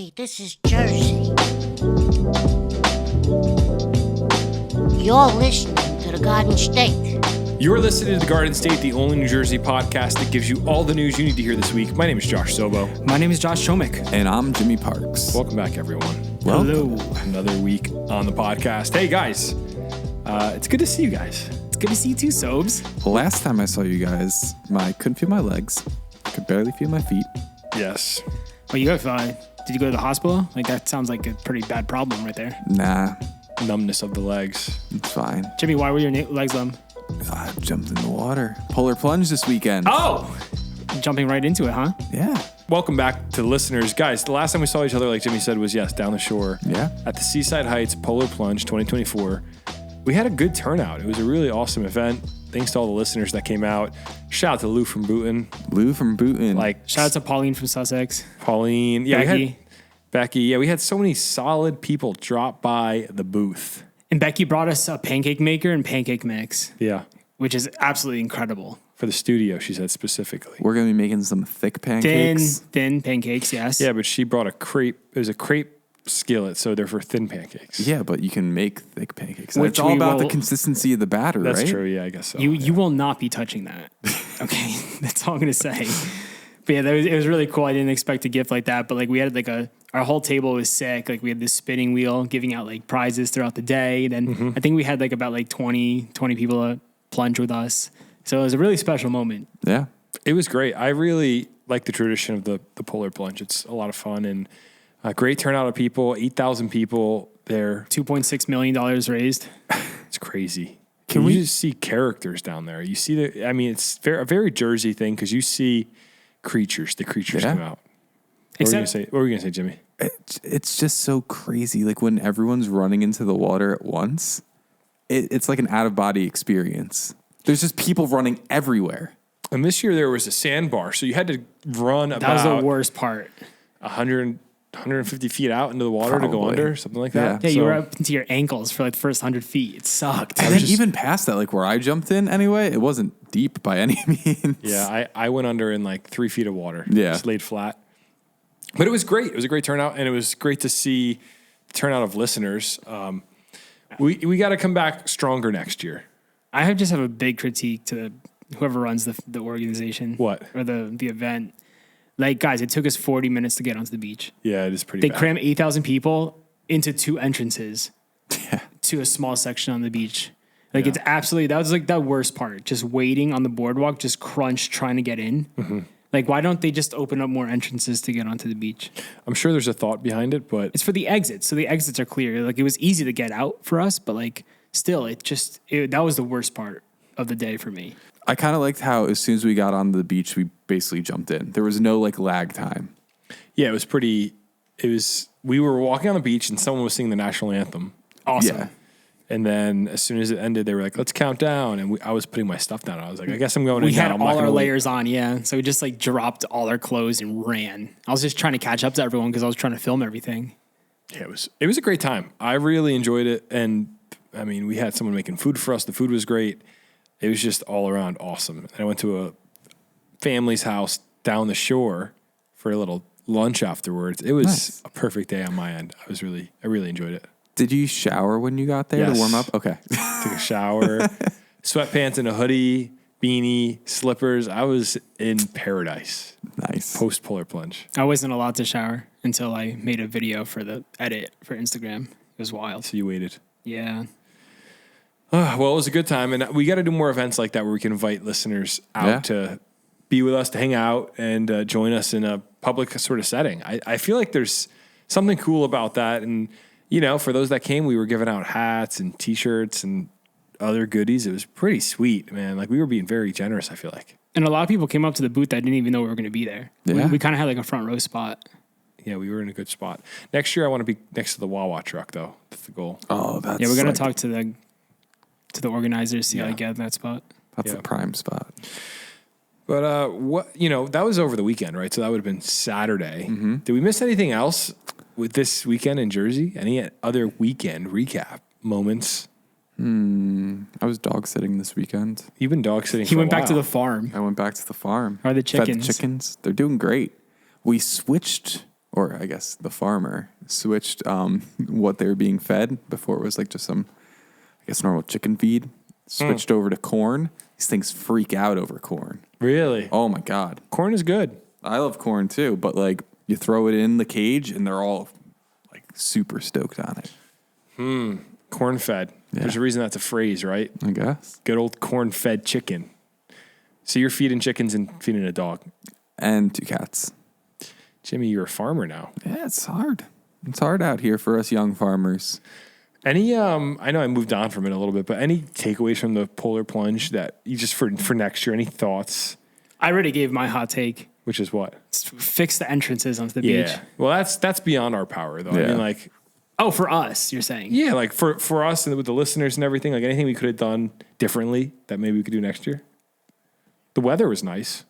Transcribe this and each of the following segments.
Hey, this is Jersey. You're listening to the Garden State. You're listening to The Garden State, the only New Jersey podcast that gives you all the news you need to hear this week. My name is Josh Sobo. My name is Josh Chomik. And I'm Jimmy Parks. Welcome back, everyone. Hello. Another week on the podcast. Hey, guys. It's good to see you guys. It's good to see you too, Sobes. Last time I saw you guys, I couldn't feel my legs. Could barely feel my feet. Yes. Well, you have, did you go to the hospital? Like, that sounds like a pretty bad problem right there. Nah, Numbness of the legs. it's fine. Jimmy, why were your legs numb? I jumped in the water. Polar plunge this weekend. Oh! Jumping right into it, huh? Yeah. Welcome back to listeners. Guys, the last time we saw each other, like Jimmy said, was, yes, down the shore. Yeah. At the Seaside Heights Polar Plunge 2024. We had a good turnout. It was a really awesome event. Thanks to all the listeners that came out. Shout out to Lou from Booton. Lou from Booton. Shout out to Pauline from Sussex. Pauline. Yeah, Becky. Becky. Yeah, we had so many solid people drop by the booth. And Becky brought us a pancake maker and pancake mix. Yeah. Which is absolutely incredible. For the studio, she said specifically. We're going to be making some thick pancakes. Thin pancakes, yes. Yeah, but she brought a crepe. It was a crepe skillet, so they're for thin pancakes. Yeah, but you can make thick pancakes. Which It's all we about will- the consistency of the batter, right? That's true. Yeah, I guess so. You will not be touching that. Okay, that's all I'm gonna say. But yeah, it was really cool. I didn't expect a gift like that, but like we had our whole table was sick. Like we had this spinning wheel giving out like prizes throughout the day. Then I think we had like about like 20 people plunge with us. So it was a really special moment. Yeah. It was great. I really like the tradition of the polar plunge. It's a lot of fun and a great turnout of people. 8,000 people there. $2.6 million raised. It's crazy. Can you we just see characters down there? You see it's a very Jersey thing because you see creatures. The creatures Yeah. come out. What were you gonna say, Jimmy? It's just so crazy. Like when everyone's running into the water at once, it's like an out-of-body experience. There's just people running everywhere. And this year there was a sandbar, so you had to run That was about the worst part. 150 feet out into the water to go Probably. under, something like that. Yeah, you So- were up into your ankles for like the first 100 feet. It sucked. And then even past that, like where I jumped in anyway, it wasn't deep by any means. Yeah, I went under in like 3 feet of water. Yeah. Just laid flat. But it was great. It was a great turnout, and it was great to see the turnout of listeners. We got to come back stronger next year. I just have a big critique to whoever runs the organization. What? Or the event. Like, guys, it took us 40 minutes to get onto the beach. Yeah, it is pretty They bad. crammed 8,000 people into 2 entrances Yeah. to a small section on the beach. Like, it's absolutely, that was like the worst part. Just waiting on the boardwalk, just crunched trying to get in. Mm-hmm. Like, why don't they just open up more entrances to get onto the beach? I'm sure there's a thought behind it, but It's for the exits. So the exits are clear. Like, it was easy to get out for us, but like, still, that was the worst part of the day for me. I kind of liked how as soon as we got on the beach, we basically jumped in. There was no like lag time. yeah, we were walking on the beach and someone was singing the national anthem. Awesome. Yeah. And then as soon as it ended, they were like, let's count down. And I was putting my stuff down. I was like, I guess I'm going We in now. had I'm not all gonna our wait. layers on, yeah. So we just like dropped all our clothes and ran. I was just trying to catch up to everyone because I was trying to film everything. Yeah, it was a great time. I really enjoyed it. And I mean, we had someone making food for us. The food was great. It was just all around awesome. And I went to a family's house down the shore for a little lunch afterwards. It was Nice. a perfect day on my end. I really enjoyed it. Did you shower when you got there Yes. to warm up? Okay. Took a shower, sweatpants and a hoodie, beanie, slippers. I was in paradise Nice. post polar plunge. I wasn't allowed to shower until I made a video for the edit for Instagram. It was wild. So you waited. Yeah. Well, it was a good time, and we got to do more events like that where we can invite listeners out Yeah. to be with us, to hang out, and join us in a public sort of setting. I feel like there's something cool about that, and for those that came, we were giving out hats and T-shirts and other goodies. It was pretty sweet, man. Like we were being very generous. I feel like. And a lot of people came up to the booth that didn't even know we were going to be there. Yeah. We kind of had like a front row spot. Yeah, we were in a good spot. Next year, I want to be next to the Wawa truck, though. That's the goal. Oh, that's Yeah, we're going like, to talk to the organizers, see how I get that spot. That's Yeah. the prime spot. But that was over the weekend, right? So that would have been Saturday. Mm-hmm. Did we miss anything else with this weekend in Jersey? Any other weekend recap moments? I was dog sitting this weekend. You've been dog sitting. He for went a back to while. the farm. I went back to the farm. Are the Fed the chickens? chickens. They're doing great. We switched or I guess the farmer, switched what they were being fed. Before it was like just some, I guess, normal chicken feed. Switched over to corn. These things freak out over corn. Really? Oh my God. Corn is good. I love corn too, but like you throw it in the cage and they're all like super stoked on it. Corn fed. Yeah. There's a reason that's a phrase, right? I guess. Good old corn fed chicken. So you're feeding chickens and feeding a dog. And 2 cats. Jimmy, you're a farmer now. Yeah, it's hard. It's hard out here for us young farmers. Any, I know I moved on from it a little bit, but any takeaways from the polar plunge that you just for next year? Any thoughts? I already gave my hot take. Which is what? Fix the entrances onto the beach. Yeah. Well, that's beyond our power, though. I Yeah. mean, like, Oh, for us, you're saying? yeah, like for us and with the listeners and everything, like anything we could have done differently that maybe we could do next year. The weather was nice.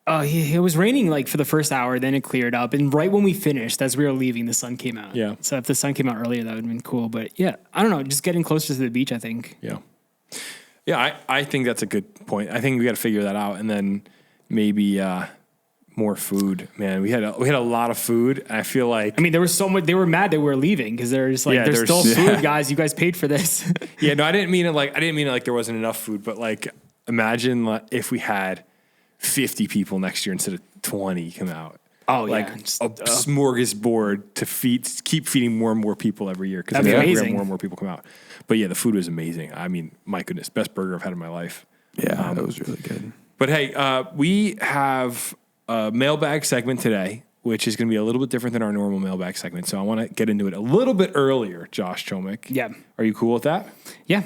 Oh, yeah, it was raining like for the first hour, then it cleared up, and right when we finished, as we were leaving, the sun came out. Yeah. So if the sun came out earlier, that would have been cool. But yeah, I don't know, just getting closer to the beach, I think. Yeah. Yeah, I think that's a good point. I think we got to figure that out, and then maybe more food. Man, we had a lot of food. And I feel like I mean, there was so much. They were mad that we were leaving because they're just like, Yeah, there's there's- still food, guys. You guys paid for this. yeah, no, I didn't mean it like there wasn't enough food, but like imagine like, if we had 50 people next year instead of 20 come out. Oh, like yeah. Just, a smorgasbord to keep feeding more and more people every year because That'd be we have amazing. more and more people come out. But yeah, the food was amazing. I mean, my goodness, best burger I've had in my life. Yeah, it was really good. But hey, we have a mailbag segment today, which is going to be a little bit different than our normal mailbag segment. So I want to get into it a little bit earlier, Josh Chomik. Yeah. Are you cool with that? yeah.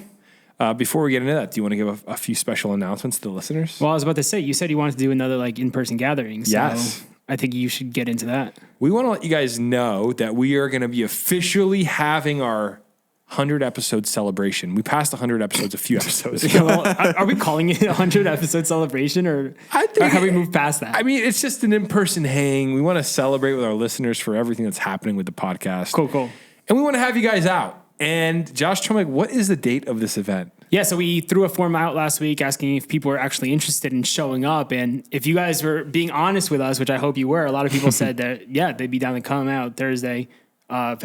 Before we get into that, do you want to give a few special announcements to the listeners? Well, I was about to say, you said you wanted to do another like in-person gathering. So Yes. I think you should get into that. We want to let you guys know that we are going to be officially having our 100 episode celebration. We passed 100 episodes a few episodes ago. Well, are we calling it a 100 episode celebration or have we moved past that? I mean, it's just an in-person hang. We want to celebrate with our listeners for everything that's happening with the podcast. Cool. And we want to have you guys out. And Josh Chomik, what is the date of this event? Yeah, so we threw a form out last week asking if people were actually interested in showing up. And if you guys were being honest with us, which I hope you were, a lot of people said that, yeah, they'd be down to come out Thursday, March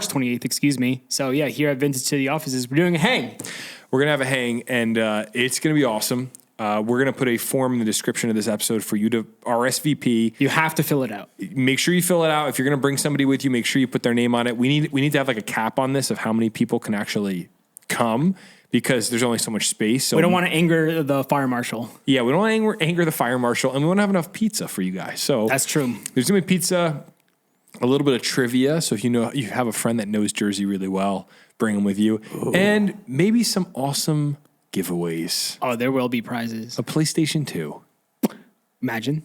28th, excuse me. So yeah, here at Vintage City Offices, we're doing a hang. We're going to have a hang, and it's going to be awesome. We're going to put a form in the description of this episode for you to RSVP. You have to fill it out. Make sure you fill it out. If you're going to bring somebody with you, make sure you put their name on it. We need to have like a cap on this of how many people can actually come because there's only so much space. So We don't want to anger the fire marshal. Yeah, we don't want to anger the fire marshal, and we want to have enough pizza for you guys. So That's true. there's going to be pizza, a little bit of trivia. So if you have a friend that knows Jersey really well, bring them with you. And maybe some awesome giveaways. Oh, there will be prizes. A PlayStation 2 Imagine.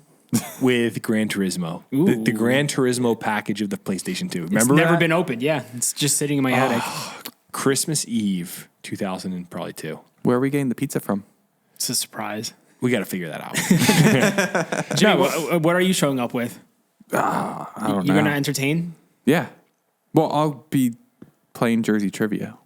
with Gran Turismo. The Gran Turismo package of the PlayStation 2. Remember It's never that? been opened. Yeah, it's just sitting in my attic. Christmas Eve 2002. Where are we getting the pizza from? It's a surprise. We got to figure that out. Jimmy, what are you showing up with? I don't know. You're going to entertain? Yeah. Well, I'll be playing Jersey trivia.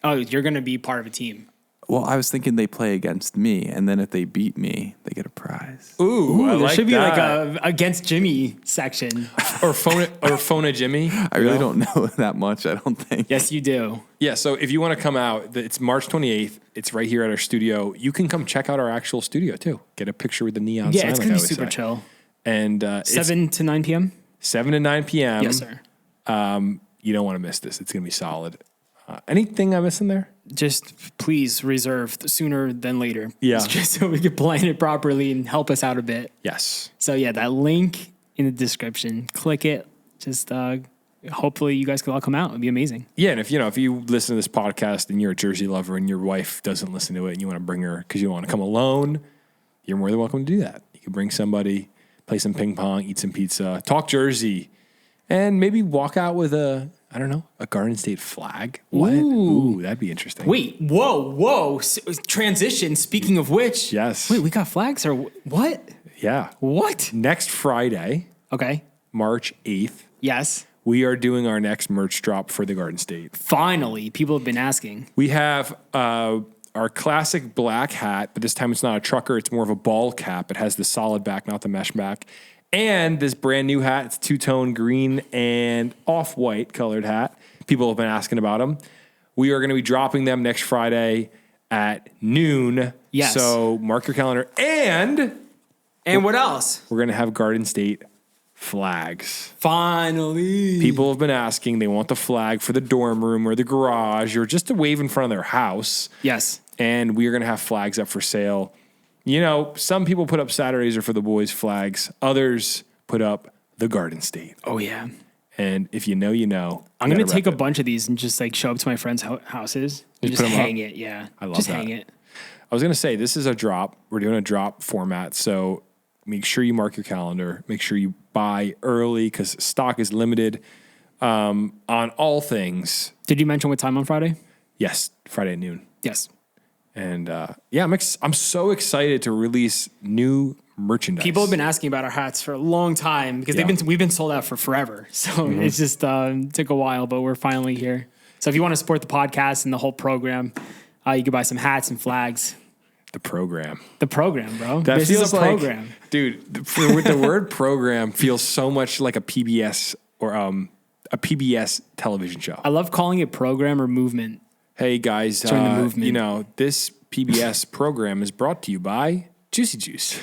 Oh, you're going to be part of a team. Well, I was thinking they play against me, and then if they beat me, they get a prize. Ooh, I there like should be like that. a against Jimmy section. or phone a Jimmy. I really don't know that much, I don't think. Yes, you do. Yeah, so if you want to come out, it's March 28th. It's right here at our studio. You can come check out our actual studio too. Get a picture with the neon sign. Yeah, it's like going I to be always super say. chill. And 7 to 9 p.m.? 7 to 9 p.m. Yes, sir. You don't want to miss this. It's going to be solid. Anything I'm missing there? Just please reserve sooner than later. Yeah. Just so we can plan it properly and help us out a bit. Yes. So yeah, that link in the description, click it. Just hopefully you guys can all come out. It'd be amazing. Yeah, and if you listen to this podcast and you're a Jersey lover and your wife doesn't listen to it and you want to bring her because you want to come alone, you're more than welcome to do that. You can bring somebody, play some ping pong, eat some pizza, talk Jersey, and maybe walk out with a Garden State flag. What? Ooh, that'd be interesting. Wait, whoa. Transition, speaking of which. Yes. Wait, we got flags or what? Yeah. What? Next Friday, Okay. March 8th, Yes. we are doing our next merch drop for the Garden State. Finally, people have been asking. We have our classic black hat, but this time it's not a trucker. It's more of a ball cap. It has the solid back, not the mesh back. and this brand new hat. It's two-tone green and off-white colored hat. People have been asking about them. We are going to be dropping them next Friday at noon. Yes. So mark your calendar. And what else? we're going to have Garden State flags. Finally. People have been asking. They want the flag for the dorm room or the garage or just to wave in front of their house. Yes. And we are going to have flags up for sale. You know, some people put up Saturdays are for the boys flags. Others put up the Garden State. Oh, yeah. And if you know, you know. I'm going to take a bunch of these and just like show up to my friends' houses and just put 'em hang up? it. Yeah. I love just that. hang it. I was going to say, this is a drop. We're doing a drop format. So make sure you mark your calendar. Make sure you buy early because stock is limited on all things. Did you mention what time on Friday? Yes, Friday at noon. Yes. And yeah, I'm so excited to release new merchandise. People have been asking about our hats for a long time because Yeah. we've been sold out for forever. So it's just took a while, but we're finally here. So if you want to support the podcast and the whole program, you can buy some hats and flags. The program. The program, bro. That this feels is a like, program. dude, with the word program feels so much like a PBS or a PBS television show. I love calling it program or movement. Hey guys, Join the movement. you know, this PBS program is brought to you by Juicy Juice.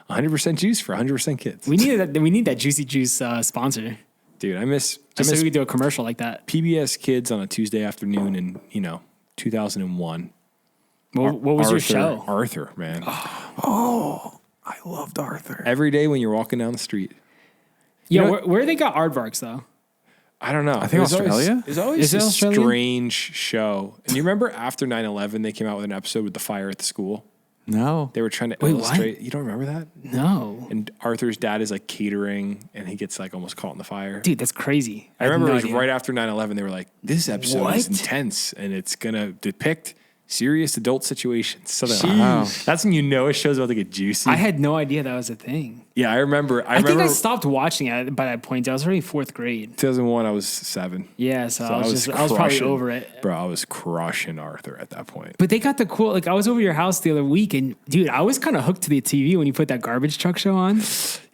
100% juice for 100% kids. We need that Juicy Juice sponsor. Dude, I miss Just so we could do a commercial like that. PBS Kids on a Tuesday afternoon in, 2001. What was your Arthur- show? Arthur, man. Oh, I loved Arthur. Every day when you're walking down the street. Yeah, know- where they got aardvarks though? I don't know. I think Australia? It's always Is it a Australian? strange show. And you remember after 9/11, they came out with an episode with the fire at the school? No. They were trying to Wait, what? illustrate. You don't remember that? No, And Arthur's dad is like catering and he gets like almost caught in the fire. dude, that's crazy. I remember had it no was idea. right after 9/11. They were like, this episode is What? intense and it's going to depict serious adult situations. So Wow. that's when you know a show's about to get juicy. I had no idea that was a thing. Yeah, I remember. I think I stopped watching it by that point. I was already fourth grade. 2001, I was 7. Yeah, so, So I was probably crushing- over it. Bro, I was crushing Arthur at that point. But they got the cool. Like I was over your house the other week, and dude, I was kind of hooked to the TV when you put that garbage truck show on.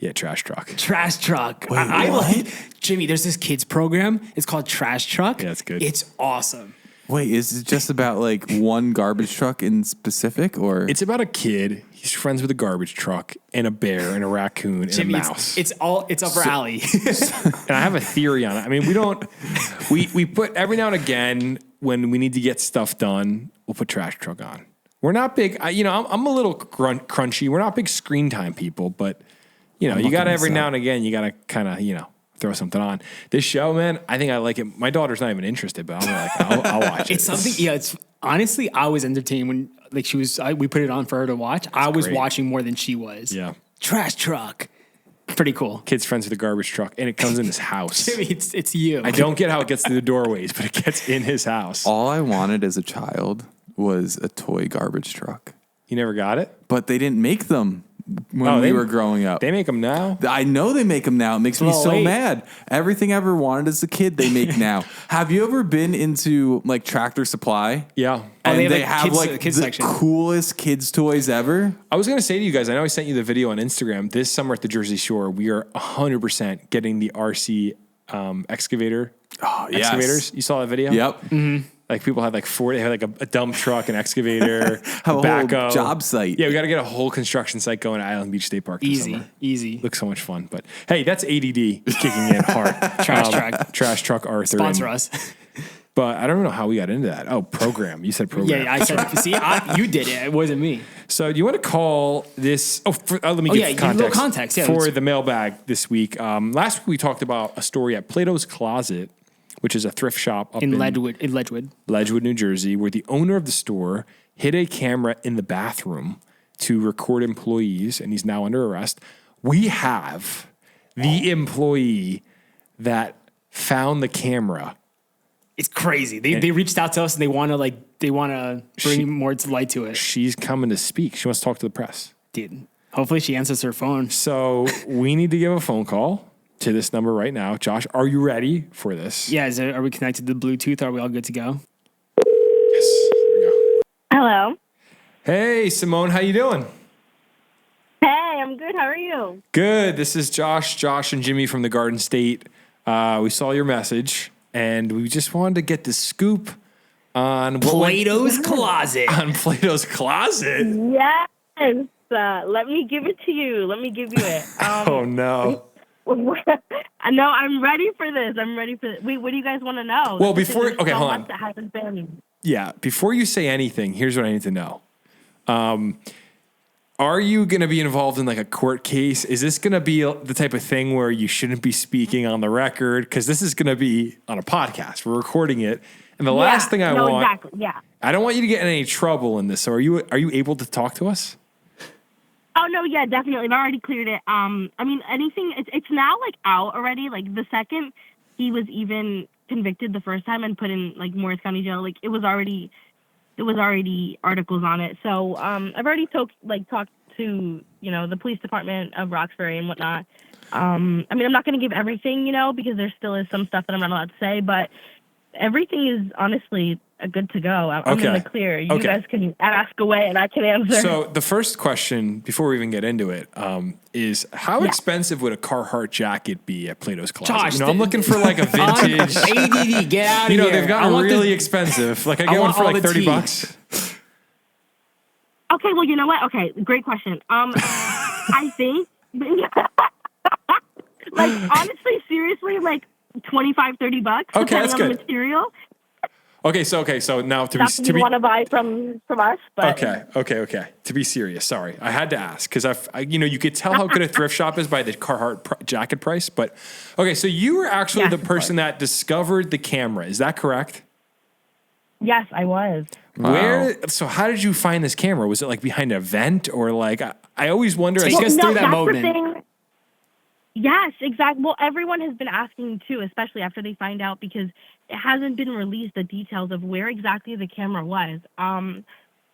Yeah, Trash Truck. Trash Truck. I like Jimmy. There's this kids program. It's called Trash Truck. Yeah, it's good. It's awesome. Wait, is it just about like one garbage truck in specific or? It's about a kid. He's friends with a garbage truck and a bear and a raccoon and Jimmy, a mouse. it's up our alley. And I have a theory on it. I mean, we put every now and again when we need to get stuff done, we'll put Trash Truck on. We're not big, I'm a little crunchy. We're not big screen time people, but you got to every now and again, you got to kind of, throw something on. This show, man, I think I like it. My daughter's not even interested, but I'm like, I'll watch it. It's something. Yeah, it's honestly, I was entertained when like we put it on for her to watch. I was great. watching more than she was. Yeah. Trash Truck. Pretty cool. Kid's friends with a garbage truck, and it comes in his house. Jimmy, it's you. I don't get how it gets through the doorways, but it gets in his house. All I wanted as a child was a toy garbage truck, You never got it? but they didn't make them when we were growing up. They make them now. I know they make them now. It makes me Well, so wait. mad. Everything I ever wanted as a kid, they make now. Have you ever been into like Tractor Supply? Yeah. And they they, have, have like, like kids the section. coolest kids toys ever. I was going to say to you guys, I know I sent you the video on Instagram. This summer at the Jersey Shore, we are 100% getting the RC excavator. Oh, yes. Excavators. You saw that video? Yep. Like people had like 4, they had like a dump truck, an excavator, Have a whole backhoe. job site. Yeah, we got to get a whole construction site going at Island Beach State Park this summer. Easy. Looks so much fun. But hey, that's ADD kicking in hard. Trash Truck. Trash Truck Arthur. Sponsor and- us. But I don't know how we got into that. Oh, program. You said program. Yeah, I said. See, you did it. It wasn't me. So do you want to call this? Let me give yeah, give a little context, yeah, for let's- the mailbag this week. Last week we talked about a story at Plato's Closet, which is a thrift shop up in Ledgewood. New Jersey, where the owner of the store hid a camera in the bathroom to record employees, and he's now under arrest. We have the employee that found the camera. It's crazy. They reached out to us and they want to bring more to light to it. She's coming to speak. She wants to talk to the press. Dude, hopefully she answers her phone. So we need to give a phone call to this number right now. Josh, are you ready for this? Yeah, are we connected to the Bluetooth? Are we all good to go? Yes. There we go. Hello. Hey, Simone, how you doing? Hey, I'm good. good. How are you? Good. This is Josh and Jimmy from the Garden State. We saw your message, and we just wanted to get the scoop on Plato's Closet. On Plato's Closet. Yes. Let me give it to you. Let me give you it. Oh no. No, I'm ready for this. Wait, what do you guys want to know? Well, before There's so hold much on. that hasn't been. Yeah, before you say anything, here's what I need to know. Are you going to be involved in like a court case? Is this going to be the type of thing where you shouldn't be speaking on the record? Because this is going to be on a podcast. We're recording it. And the last thing I want, exactly. Yeah. I don't want you to get in any trouble in this. So are you able to talk to us? Oh no, yeah, definitely. I've already cleared it. I mean, anything. It's now like out already. Like the second he was even convicted the first time and put in like Morris County Jail, like it was already articles on it. So I've already talked to the police department of Roxbury and whatnot. I mean, I'm not going to give everything, because there still is some stuff that I'm not allowed to say, but everything is honestly good to go. I'm in the clear. You guys can ask away and I can answer. So the first question, before we even get into it, is how expensive would a Carhartt jacket be at Plato's Closet? Josh, I'm looking for like a vintage. ADD, get out of here. They've gotten really expensive. Like I get one for like $30. Okay, well, you know what? Okay, great question. I think, honestly, seriously, like $25-$30. Okay, that's good. On the material. Okay, so now to you want to buy from us, but okay. To be serious, sorry, I had to ask because you could tell how good a thrift shop is by the Carhartt jacket price. But okay, so you were actually the person that discovered the camera. Is that correct? Yes, I was. So how did you find this camera? Was it like behind a vent or like I always wonder. Take us through that moment. The thing. Yes, exactly. Well, everyone has been asking too, especially after they find out, because it hasn't been released the details of where exactly the camera was.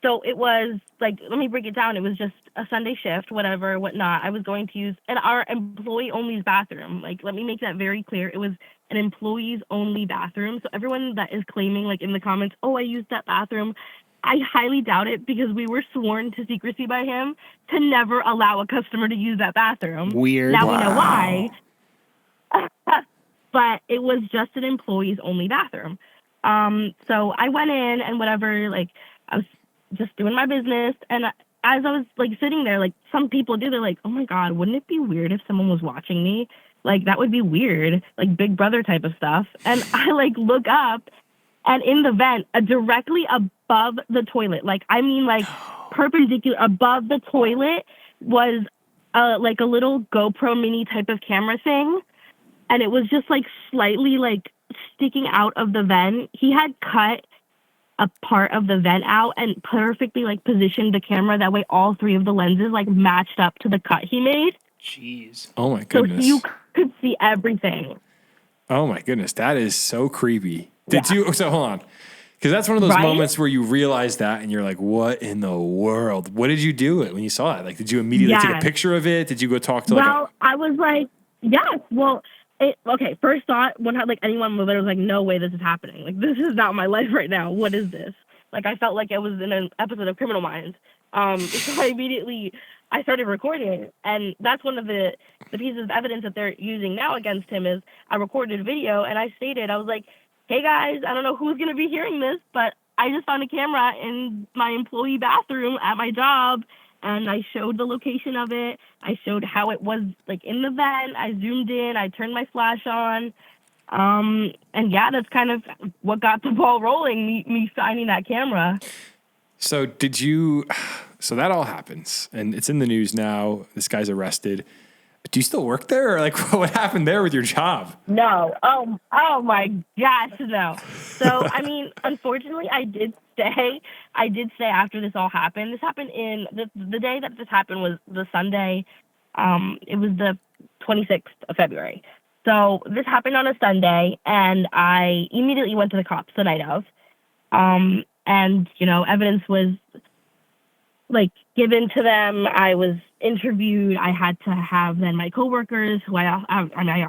So it was like, let me break it down. It was just a Sunday shift, whatnot. I was going to use our employee only bathroom. Like, let me make that very clear. It was an employees only bathroom. So everyone that is claiming like in the comments, oh, I used that bathroom, I highly doubt it, because we were sworn to secrecy by him to never allow a customer to use that bathroom. Weird. Now we know why. But it was just an employees only bathroom. So I went in and like I was just doing my business. And as I was like sitting there, like some people do, they're like, oh my God, wouldn't it be weird if someone was watching me? Like that would be weird, like Big Brother type of stuff. And I like look up, and in the vent, directly above the toilet, perpendicular above the toilet was like a little GoPro mini type of camera thing. And it was just like slightly like sticking out of the vent. He had cut a part of the vent out and perfectly like positioned the camera. That way all three of the lenses like matched up to the cut he made. Jeez. Oh my goodness. So you could see everything. Oh my goodness. That is so creepy. So hold on. Because that's one of those moments where you realize that and you're like, what in the world? What did you do when you saw it? Like, did you immediately take a picture of it? Did you go talk to I was like, yes. Well, first thought, when like anyone moved, I was like, no way this is happening. Like, this is not my life right now. What is this? Like, I felt like I was in an episode of Criminal Minds. So I started recording, and that's one of the pieces of evidence that they're using now against him is I recorded a video, and I stated, I was like, hey guys, I don't know who's going to be hearing this, but I just found a camera in my employee bathroom at my job, and I showed the location of it. I showed how it was like in the vent. I zoomed in, I turned my flash on. And yeah, that's kind of what got the ball rolling, me finding that camera. So so that all happens and it's in the news now. This guy's arrested. Do you still work there, or like what happened there with your job? No. Oh my gosh, no. So, I mean, unfortunately, I did stay after this all happened. This happened in the day that this happened was the Sunday. It was the 26th of February. So this happened on a Sunday, and I immediately went to the cops the night of. And, evidence was like given to them. I was interviewed. I had to have then my coworkers who I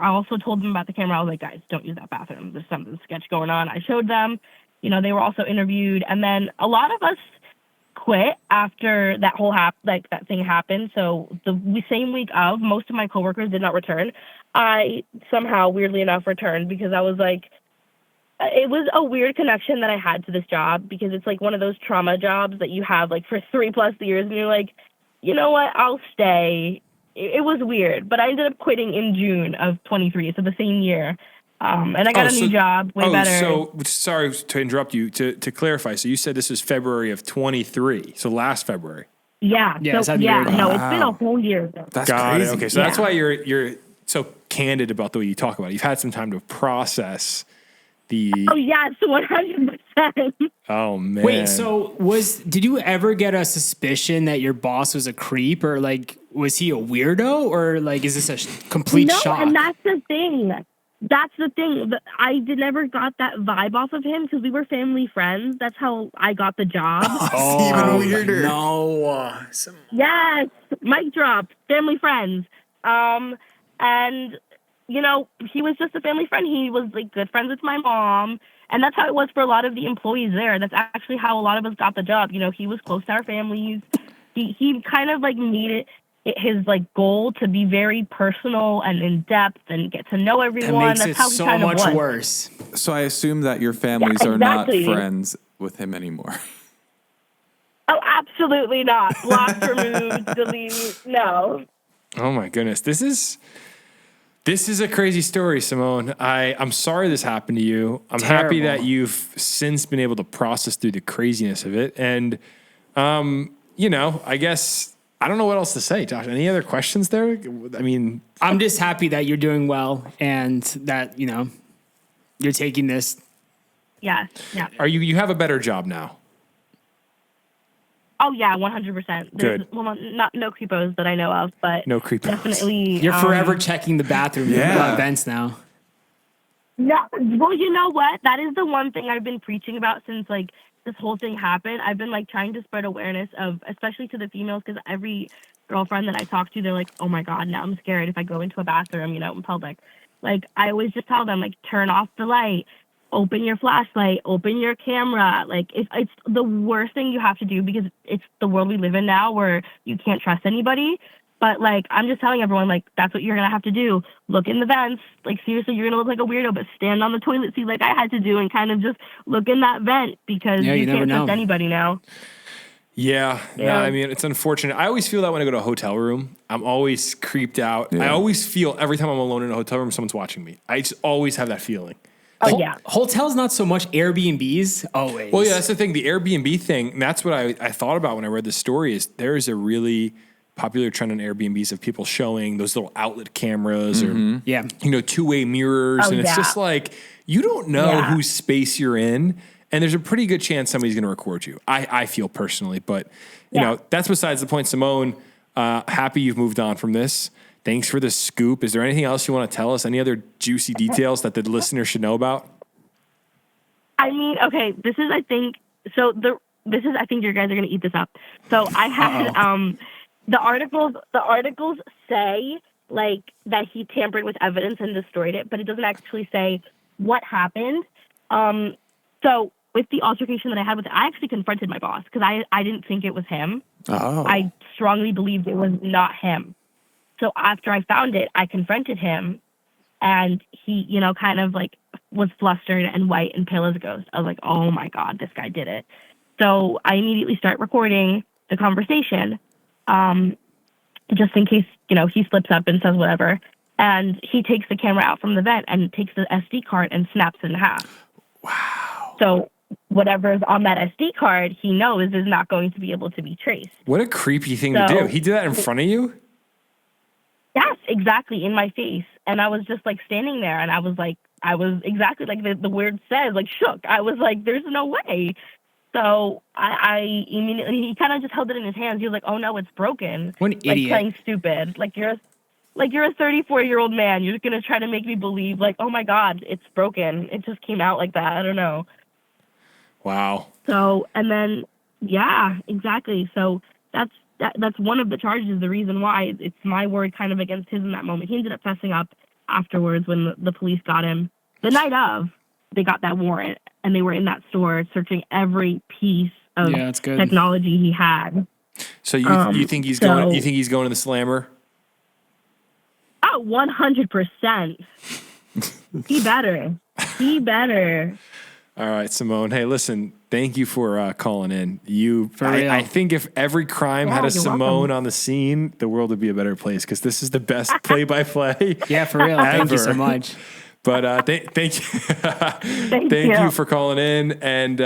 also told them about the camera. I was like, guys, don't use that bathroom. There's something sketch going on. I showed them, they were also interviewed. And then a lot of us quit after that whole that thing happened. So the same week of, most of my coworkers did not return. I somehow, weirdly enough, returned because I was like, it was a weird connection that I had to this job because it's like one of those trauma jobs that you have like for 3+ years, and you're like, you know what, I'll stay. It was weird, but I ended up quitting in June of 23, so the same year. And I got a new job, way better. So sorry to interrupt you. To clarify, so you said this was February of 23, so last February. Yeah. Yeah, So, it's yeah. had to be No, it's been a whole year. That's Got crazy. it. Okay, so that's why you're so candid about the way you talk about it. You've had some time to process the. Oh yes, 100%. Oh man. Wait, so did you ever get a suspicion that your boss was a creep, or like was he a weirdo, or like is this a complete shock? And that's the thing. That's the thing. I never got that vibe off of him because we were family friends. That's how I got the job. It's even weirder. No. Yes, mic drop. Family friends. And you know, he was just a family friend. He was like good friends with my mom, and that's how it was for a lot of the employees there. That's actually how a lot of us got the job. You know, he was close to our families. He kind of like made it his like goal to be very personal and in depth and get to know everyone. That makes That's it how he so kind of much was. worse. So I assume that your families Yeah, are not exactly. friends with him anymore. Oh, absolutely not. Blocked, removed, delete. No. Oh my goodness, this is a crazy story, Simone. I'm sorry this happened to you. I'm happy that you've since been able to process through the craziness of it. And, you know, I guess I don't know what else to say, Josh. Any other questions there? I mean, I'm just happy that you're doing well and that, you know, you're taking this. Yeah. Yeah. you have a better job now? Oh yeah, 100%. Good. Well, no creepos that I know of, but No creepos. definitely. You're forever checking the bathroom vents now. No, well, you know what? That is the one thing I've been preaching about since like this whole thing happened. I've been like trying to spread awareness of, especially to the females, because every girlfriend that I talk to, they're like, "Oh my god, now I'm scared if I go into a bathroom, you know, in public." Like I always just tell them, like, turn off the light, open your flashlight, open your camera. Like it's the worst thing you have to do because it's the world we live in now where you can't trust anybody. But like, I'm just telling everyone, like, that's what you're going to have to do. Look in the vents. Like, seriously, you're going to look like a weirdo, but stand on the toilet seat like I had to do and kind of just look in that vent because you can't trust anybody now. Yeah. No, I mean, it's unfortunate. I always feel that when I go to a hotel room. I'm always creeped out. Yeah. I always feel every time I'm alone in a hotel room, someone's watching me. I just always have that feeling. Oh, yeah. Hotels, not so much. Airbnbs, always. Well, yeah, that's the thing. The Airbnb thing, and that's what I thought about when I read this story, is there is a really popular trend on Airbnbs of people showing those little outlet cameras or, you know, two-way mirrors. Oh, and it's yeah. just like, you don't know whose space you're in. And there's a pretty good chance somebody's going to record you. I feel personally, but you know, that's besides the point. Simone, happy you've moved on from this. Thanks for the scoop. Is there anything else you want to tell us? Any other juicy details that the listener should know about? I mean, okay, I think you guys are going to eat this up. So I had, the articles say like that he tampered with evidence and destroyed it, but it doesn't actually say what happened. So with the altercation that I had with it, I actually confronted my boss because I didn't think it was him. Oh. I strongly believed it was not him. So after I found it, I confronted him, and he, you know, kind of like was flustered and white and pale as a ghost. I was like, oh my God, this guy did it. So I immediately start recording the conversation, just in case, you know, he slips up and says whatever. And he takes the camera out from the vent and takes the SD card and snaps it in half. Wow. So whatever's on that SD card, he knows is not going to be able to be traced. What a creepy thing to do. He did that in front of you? Yes, exactly, in my face. And I was just like standing there, and I was exactly like the word says, like shook. I was like, there's no way. So I immediately, he kind of just held it in his hands. He was like, oh no, it's broken. What an idiot. Playing stupid. Like you're a 34-year-old man. You're just going to try to make me believe like, oh my God, it's broken. It just came out like that. I don't know. Wow. So, and then, yeah, exactly. So that's one of the charges. The reason why it's my word kind of against his in that moment. He ended up fessing up afterwards when the police got him. The night of, they got that warrant, and they were in that store searching every piece of Yeah, that's good. technology he had. So you think he's going? You think he's going to the Slammer? Oh, 100%. He better. He better. All right, Simone. Hey, listen. Thank you for calling in. real. I think if every crime had a you're Simone welcome. on the scene, the world would be a better place because this is the best play-by-play. Yeah, for real. Thank you so Ever. much. But thank you, thank you for calling in, and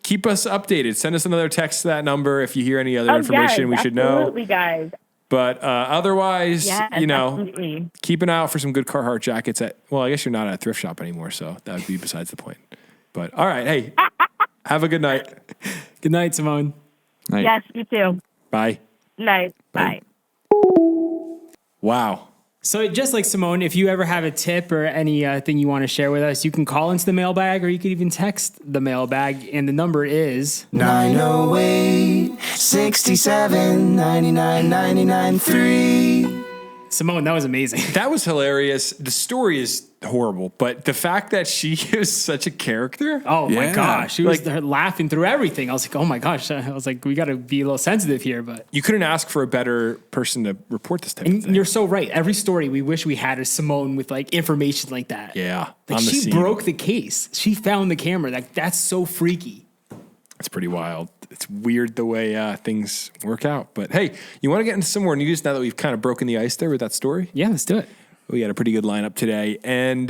keep us updated. Send us another text to that number if you hear any other information we should know. Absolutely, guys. But otherwise, Yes, absolutely. keep an eye out for some good Carhartt jackets I guess you're not at a thrift shop anymore, so that would be besides the point. But all right, hey, have a good night. Good night, Simone. Night. Yes, you too. Bye. Night. Bye. Wow. So just like Simone, if you ever have a tip or anything you want to share with us, you can call into the mailbag or you can even text the mailbag. And the number is 908 67 99 99 3. Simone, that was amazing. That was hilarious. The story is horrible, but the fact that she is such a character. Oh my Yeah. gosh. She was there laughing through everything. I was like, oh my gosh. I was like, we got to be a little sensitive here, but You couldn't ask for a better person to report this type of and thing. you're so right. Every story we wish we had is Simone with like information like that. Yeah. Like on the she scene. broke the case. She found the camera. Like that's so freaky. It's pretty wild. It's weird the way things work out. But hey, you want to get into some more news now that we've kind of broken the ice there with that story? Yeah, let's do it. We had a pretty good lineup today. And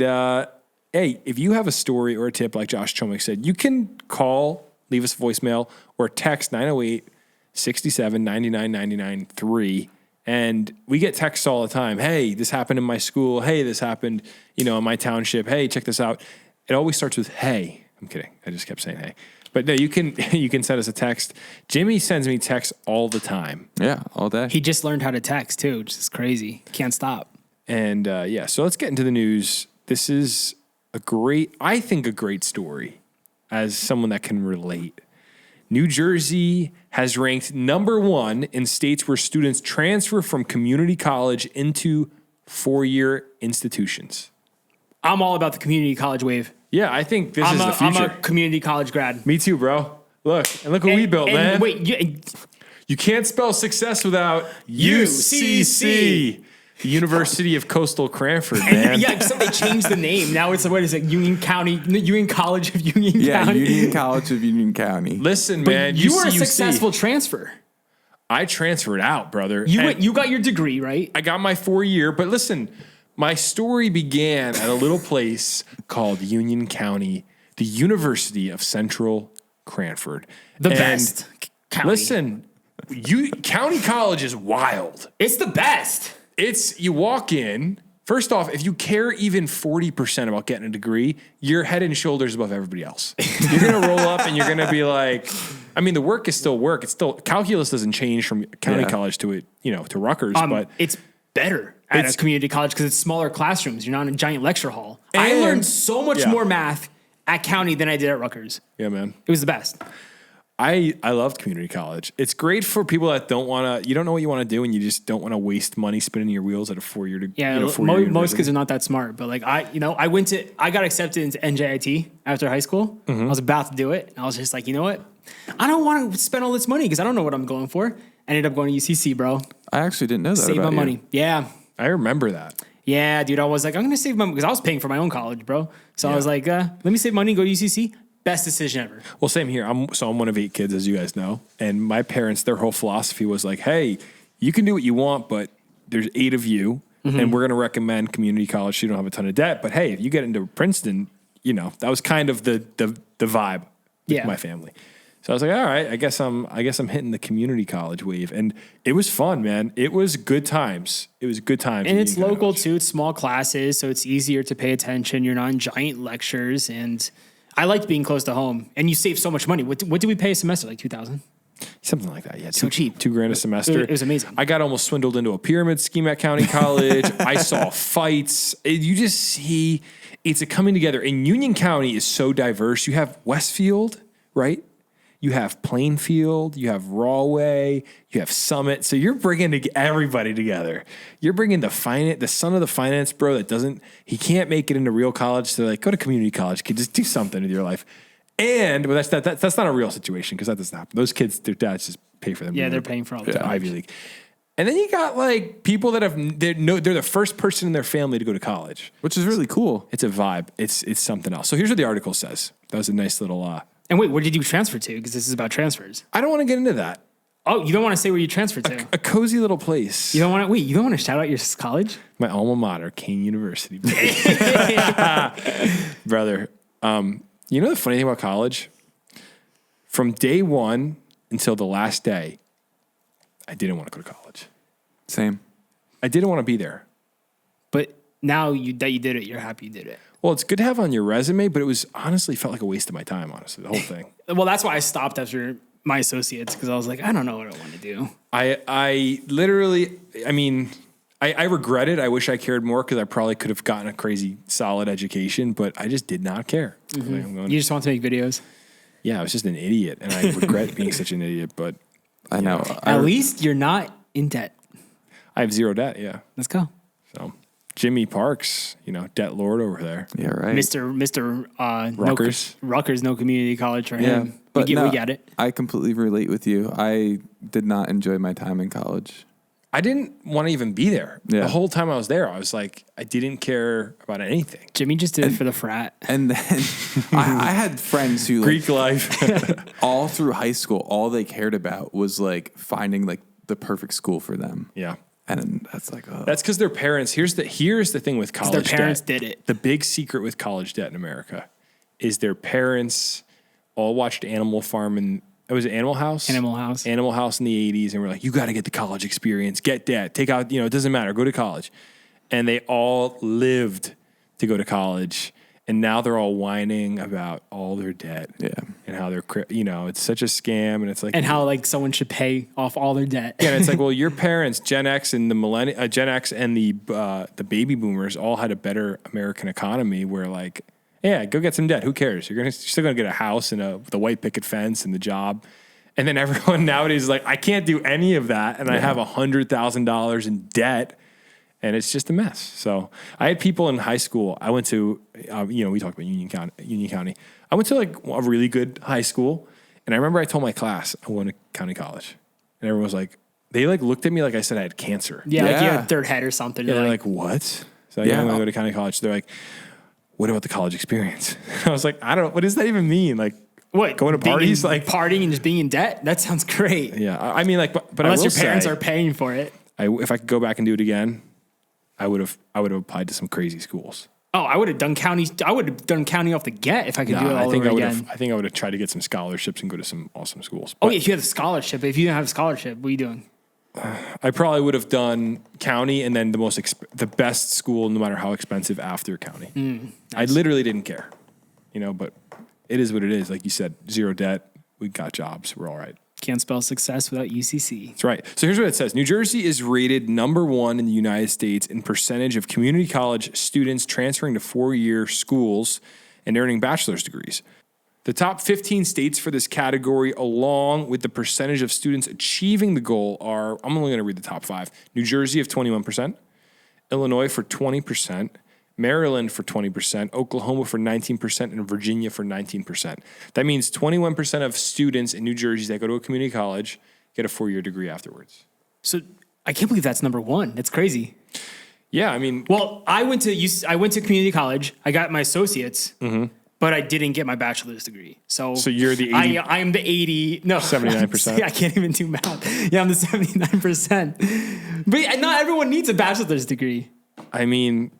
hey, if you have a story or a tip, like Josh Chomik said, you can call, leave us a voicemail, or text 908 67 99 99 3. And we get texts all the time. Hey, this happened in my school. Hey, this happened, in my township. Hey, check this out. It always starts with hey. I'm kidding. I just kept saying hey. But no, you can send us a text. Jimmy sends me texts all the time. Yeah, all day. He just learned how to text too, which is crazy. Can't stop. And so let's get into the news. This is a great story as someone that can relate. New Jersey has ranked number 1 in states where students transfer from community college into 4-year institutions. I'm all about the community college wave. Yeah, I think this is the future. I'm a community college grad. Me too, bro. Look what we built, man. Wait, You can't spell success without UCC, the University of Coastal Cranford, man. yeah, except they changed the name. Now it's what is it? Union College of Union Yeah, County. Union College of Union County. Listen, But man, you were a UCUC. successful transfer. I transferred out, brother. You got your degree, right? I got my 4-year, but listen, my story began at a little place called Union County, the University of Central Cranford. The And best. County. Listen, county college is wild. It's the best. You walk in, first off, if you care even 40% about getting a degree, you're head and shoulders above everybody else. You're going to roll up and you're going to be like, I mean, the work is still work. It's still, calculus doesn't change from county college to to Rutgers, but it's better at a community college because it's smaller classrooms. You're not in a giant lecture hall. I And- learned so much yeah. more math at county than I did at Rutgers. yeah, man. It was the best. I loved community college. It's great for people that you don't know what you want to do and you just don't want to waste money spinning your wheels at a 4-year degree. Yeah, most kids are not that smart, but like I got accepted into NJIT after high school. I was about to do it. And I was just like, you know what? I don't want to spend all this money because I don't know what I'm going for. I ended up going to UCC, bro. I actually didn't know that Save about my you. money. Yeah. I remember that. Yeah, dude. I was like, I'm going to save my money because I was paying for my own college, bro. So I was like, let me save money and go to UCC. Best decision ever. Well, same here. I'm one of 8 kids, as you guys know. And my parents, their whole philosophy was like, hey, you can do what you want, but there's 8 of you, and we're going to recommend community college so you don't have a ton of debt. But hey, if you get into Princeton, that was kind of the vibe with my family. So I was like, all right, I guess I'm hitting the community college wave. And it was fun, man. It was good times. And it's local too. It's small classes, so it's easier to pay attention. You're not in giant lectures, and I liked being close to home. And you save so much money. What do we pay a semester? Like $2,000? Something like that, yeah. So cheap. $2,000 a semester. It was amazing. I got almost swindled into a pyramid scheme at County College. I saw fights. You just see it's a coming together. And Union County is so diverse. You have Westfield, right? You have Plainfield, you have Rahway, you have Summit. So you're bringing everybody together. You're bringing the son of the finance bro that he can't make it into real college. So like, go to community college, kid, just do something with your life. And well, that's not a real situation because that doesn't happen. Those kids, their dads just pay for them. Yeah, to they're go paying for all to the Ivy League. And then you got like people that they're the first person in their family to go to college. Which is really cool. It's a vibe. It's something else. So here's what the article says. That was a nice little. And wait, where did you transfer to? Because this is about transfers. I don't want to get into that. Oh, you don't want to say where you transferred to? A cozy little place. You don't want to wait. You don't want to shout out your college? My alma mater, Kane University. Brother, you know the funny thing about college? From day one until the last day, I didn't want to go to college. Same. I didn't want to be there. But now that you did it, you're happy you did it. Well, it's good to have on your resume, but it was honestly felt like a waste of my time, honestly, the whole thing. Well, that's why I stopped after my associates because I was like, I don't know what I want to do. I literally, I mean, I regret it. I wish I cared more because I probably could have gotten a crazy solid education, but I just did not care. You just want to make videos. Yeah, I was just an idiot, and I regret being such an idiot, but I know. At least you're not in debt. I have zero debt, yeah. Let's go. So Jimmy Parks, debt lord over there. Yeah, right. Mr. Rutgers. Rutgers, no community college for Yeah, him. but We get it. I completely relate with you. I did not enjoy my time in college. I didn't want to even be there. Yeah. The whole time I was there, I was like, I didn't care about anything. Jimmy just did it for the frat. And then I had friends who Greek life. all through high school, all they cared about was like finding like the perfect school for them. Yeah. And that's like, oh. That's because their parents, here's the thing with college Their parents debt. did it. The big secret with college debt in America is their parents all watched Animal Farm and it was Animal House? Animal House. Animal House in the 80s. And we're like, you got to get the college experience. Get debt. Take out, it doesn't matter. Go to college. And they all lived to go to college. And now they're all whining about all their debt. Yeah. And how they're, it's such a scam. And it's like, And how like someone should pay off all their debt. yeah, and it's like, well, your parents, Gen X and the Gen X and the baby boomers all had a better American economy where like, yeah, go get some debt. Who cares? You're still gonna get a house and the white picket fence and the job. And then everyone nowadays is like, I can't do any of that, and I have $100,000 in debt, and it's just a mess. So I had people in high school. I went to, we talked about Union County. I went to like a really good high school, and I remember I told my class I went to county college, and everyone was like, they like looked at me like I said I had cancer. Yeah, like you Yeah. had third head or something. Yeah, You're they're like, what? So Yeah. I'm going to go to county college. They're like, what about the college experience? I was like, I don't. What does that even mean? Like, what? going to parties? Like partying and just being in debt? That sounds great. yeah. I mean, like, but Unless I will your parents say, are paying for it. if I could go back and do it again, I would have applied to some crazy schools. Oh, I would have done county. I would have done county off the get if I could do it all over again. I think I would have tried to get some scholarships and go to some awesome schools. Oh, But yeah, if you had a scholarship. If you didn't have a scholarship, what are you doing? I probably would have done county and then the best school, no matter how expensive, after county. Nice. I literally didn't care, but it is what it is. Like you said, zero debt. We got jobs. We're all right. Can't spell success without UCC. That's right. So here's what it says. New Jersey is rated number 1 in the United States in percentage of community college students transferring to 4-year schools and earning bachelor's degrees. The top 15 states for this category, along with the percentage of students achieving the goal, are, I'm only going to read the top 5. New Jersey of 21%, Illinois for 20%, Maryland for 20%, Oklahoma for 19%, and Virginia for 19%. That means 21% of students in New Jersey that go to a community college get a 4-year degree afterwards. So I can't believe that's number 1. That's crazy. Yeah, I mean, Well, I went to community college. I got my associates, but I didn't get my bachelor's degree. So you're the 80 I am the 80. No, 79%. I can't even do math. Yeah, I'm the 79%. But not everyone needs a bachelor's degree. I mean,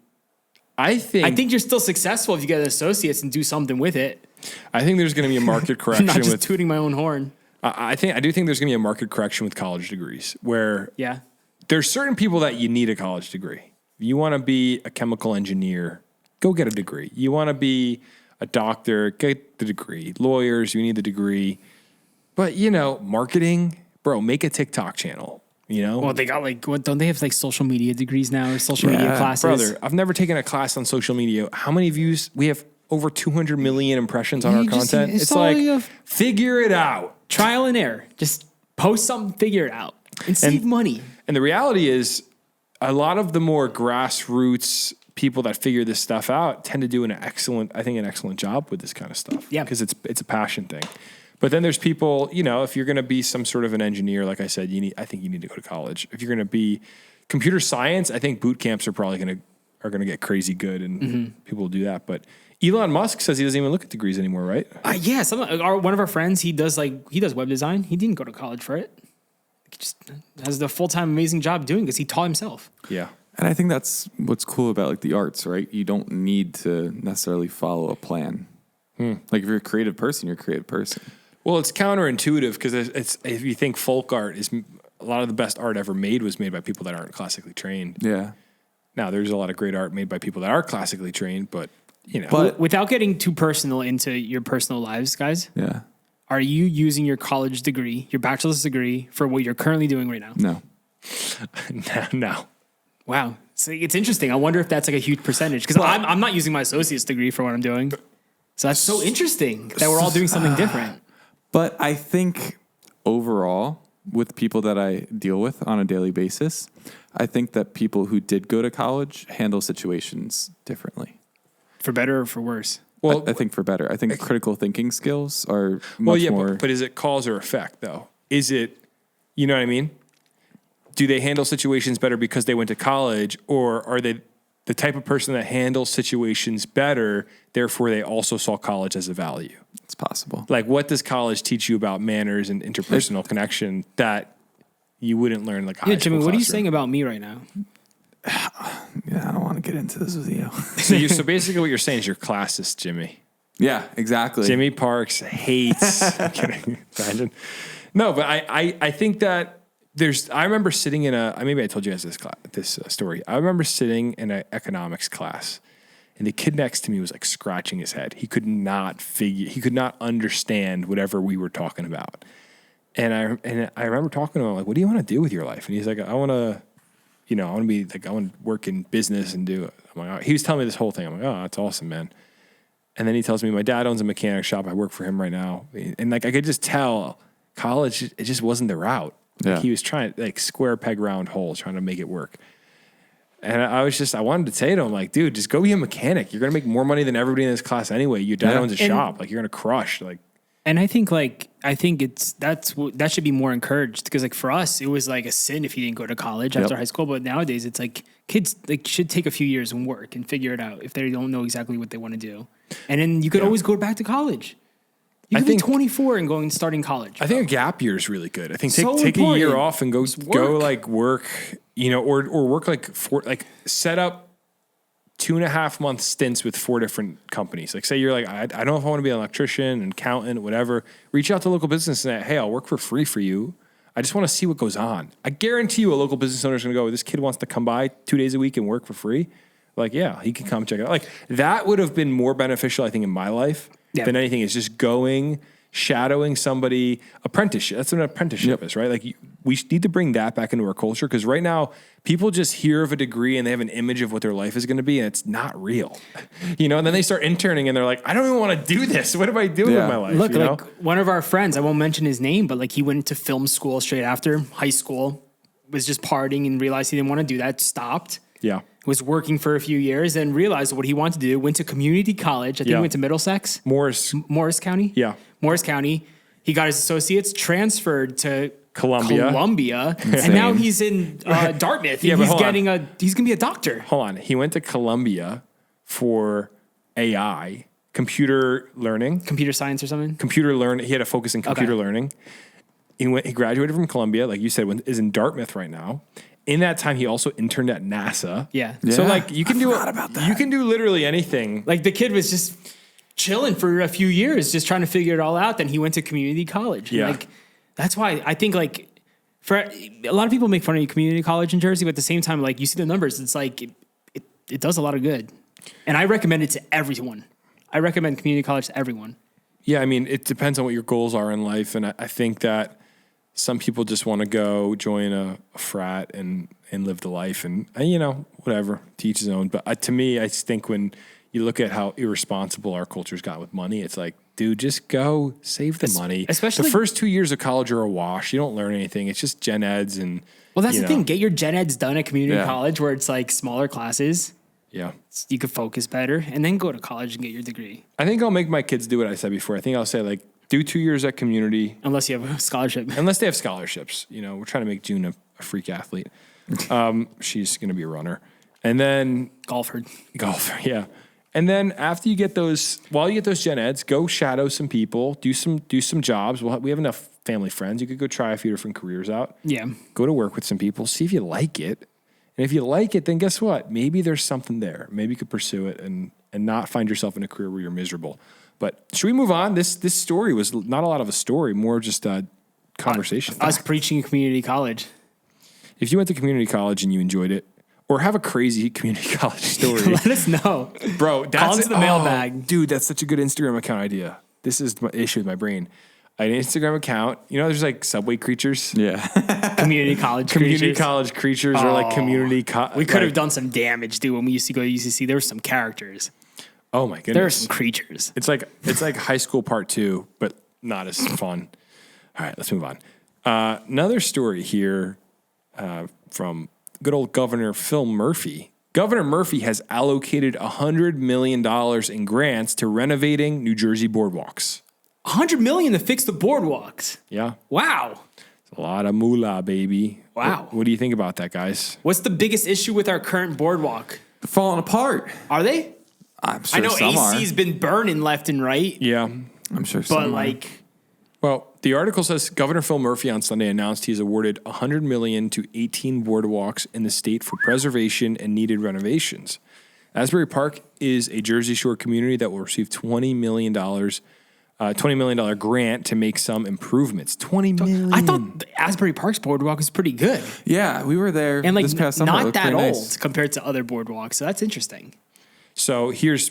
I think you're still successful if you get an associates and do something with it. I think there's going to be a market correction Not just with. tooting my own horn. I do think there's going to be a market correction with college degrees where Yeah. there's certain people that you need a college degree. If you want to be a chemical engineer, go get a degree. You want to be a doctor, get the degree. Lawyers, you need the degree. But marketing, bro, make a TikTok channel. Well, they got don't they have social media degrees now or social media classes? Brother, I've never taken a class on social media. How many views? We have over 200 million impressions on our content. It's like, figure it out. Trial and error. Just post something, figure it out, and save money. And the reality is, a lot of the more grassroots people that figure this stuff out tend to do an excellent job with this kind of stuff. Yeah. Because it's a passion thing. But then there's people, if you're going to be some sort of an engineer, like I said, I think you need to go to college. If you're going to be computer science, I think boot camps are probably going to get crazy good, and people will do that. But Elon Musk says he doesn't even look at degrees anymore, right? Yeah, one of our friends, he does web design. He didn't go to college for it. He just has the full-time amazing job doing because he taught himself. Yeah. And I think that's what's cool about like the arts, right? You don't need to necessarily follow a plan. Like if you're a creative person, you're a creative person. Well, it's counterintuitive because if you think folk art is a lot of the best art ever made was made by people that aren't classically trained. Yeah. Now there's a lot of great art made by people that are classically trained, but But without getting too personal into your personal lives, guys, yeah. are you using your college degree, your bachelor's degree, for what you're currently doing right now? No. no. Wow. So it's interesting. I wonder if that's like a huge percentage because I'm not using my associate's degree for what I'm doing. So that's so interesting that we're all doing something different. But I think overall, with people that I deal with on a daily basis, I think that people who did go to college handle situations differently. For better or for worse? Well, I think for better. I think critical thinking skills are much more. But is it cause or effect though? Is it, you know what I mean? Do they handle situations better because they went to college, or are they the type of person that handles situations better, therefore they also saw college as a value? It's possible. Like, what does college teach you about manners and interpersonal connection that you wouldn't learn like a high Yeah, Jimmy, school what are you classroom? saying about me right now? Yeah, I don't want to get into this with you. So basically what you're saying is you're classist, Jimmy. Yeah, exactly. Jimmy Parks hates. I'm kidding. Imagine. No, but I think that I remember sitting in maybe I told you guys this story. I remember sitting in an economics class, and the kid next to me was like scratching his head. He could not understand whatever we were talking about. And I remember talking to him like, "What do you want to do with your life?" And he's like, "I want to work in business and do it." I'm like, oh. He was telling me this whole thing. I'm like, "Oh, that's awesome, man." And then he tells me, "My dad owns a mechanic shop. I work for him right now." And like I could just tell college, it just wasn't the route. Yeah. Like he was trying like square peg round hole, trying to make it work. And I wanted to say to him, like, dude, just go be a mechanic. You're going to make more money than everybody in this class anyway. Your dad owns a shop. Like, you're going to crush. Like, and I think that should be more encouraged because like for us, it was like a sin if you didn't go to college after high school. But nowadays it's like kids like should take a few years and work and figure it out if they don't know exactly what they want to do. And then you could always go back to collge. You can be 24 and starting college. I think a gap year is really good. I think So take a year important. off and go like work, or work like set up 2.5 month stints with 4 different companies. Like say you're like, I don't know if I want to be an electrician, an accountant, whatever. Reach out to local business and say, hey, I'll work for free for you. I just want to see what goes on. I guarantee you a local business owner is going to go, this kid wants to come by 2 days a week and work for free. Like, yeah, he can come check it out. Like that would have been more beneficial, I think, in my life than anything is just going, shadowing somebody, apprenticeship. That's what an apprenticeship is, right? Like we need to bring that back into our culture because right now people just hear of a degree and they have an image of what their life is going to be and it's not real, and then they start interning and they're like, I don't even want to do this. What am I doing with my life? Look, like one of our friends, I won't mention his name, but like he went to film school straight after high school, was just partying and realized he didn't want to do that, stopped. Yeah. Was working for a few years and realized what he wanted to do, went to community college. I think he went to Middlesex. Morris County? Yeah. Morris County. He got his associates, transferred to Columbia. and now he's in Dartmouth. Yeah, he's going to be a doctor. Hold on. He went to Columbia for AI, computer learning. Computer science or something? Computer learning. He had a focus in computer learning. He graduated from Columbia, like you said, is in Dartmouth right now. In that time, he also interned at NASA. Yeah. So like you can you can do literally anything. Like the kid was just chilling for a few years, just trying to figure it all out. Then he went to community college. Yeah. Like that's why I think like for a lot of people make fun of community college in Jersey, but at the same time, like you see the numbers, it's like it does a lot of good. And I recommend it to everyone. I recommend community college to everyone. Yeah, I mean, it depends on what your goals are in life, and I think that some people just want to go join a frat and live the life and whatever, to each his own. But to me, I just think when you look at how irresponsible our culture's got with money, it's like, dude, just go save the money. Especially the first 2 years of college are a wash. You don't learn anything. It's just gen eds and well, that's the thing. Get your gen eds done at community college where it's like smaller classes. Yeah. You could focus better and then go to college and get your degree. I think I'll make my kids do what I said before. I think I'll say, like, do 2 years at community. Unless you have a scholarship. Unless they have scholarships. You know, we're trying to make June a freak athlete. She's going to be a runner. And then Golfer, yeah. And then after you get those, while you get those gen eds, go shadow some people, do some jobs. We have enough family friends. You could go try a few different careers out. Yeah. Go to work with some people, see if you like it. And if you like it, then guess what? Maybe there's something there. Maybe you could pursue it and not find yourself in a career where you're miserable. But should we move on? This story was not a lot of a story, more just a conversation. Us preaching community college. If you went to community college and you enjoyed it, or have a crazy community college story, Let us know. bro. That's Call into the mailbag. Dude, that's such a good Instagram account idea. This is my issue with my brain. An Instagram account. You know, there's like Subway creatures. Yeah. Community college Community creatures. college creatures or like community. We could have done some damage, dude. When we used to go to UCC, there were some characters. Oh my goodness. There were some creatures. It's like high school part 2, but not as fun. All right, let's move on. Another story here from good old Governor Phil Murphy. Governor Murphy has allocated $100 million in grants to renovating New Jersey boardwalks. $100 million to fix the boardwalks. Yeah, Wow. it's a lot of moolah, baby. Wow. What do you think about that, guys? What's the biggest issue with our current boardwalk? They're falling apart. Are they? I'm sure I know some AC's been burning left and right, Yeah. I'm sure some but are. like, Well, the article says Governor Phil Murphy on Sunday announced he's awarded $100 million to 18 boardwalks in the state for preservation and needed renovations. Asbury Park is a Jersey Shore community that will receive $20 million grant to make some improvements. $20 million. I thought the Asbury Park's boardwalk was pretty good Yeah, we were there and like this past summer. It not looked that pretty old nice. compared to other boardwalks. So that's interesting. So here's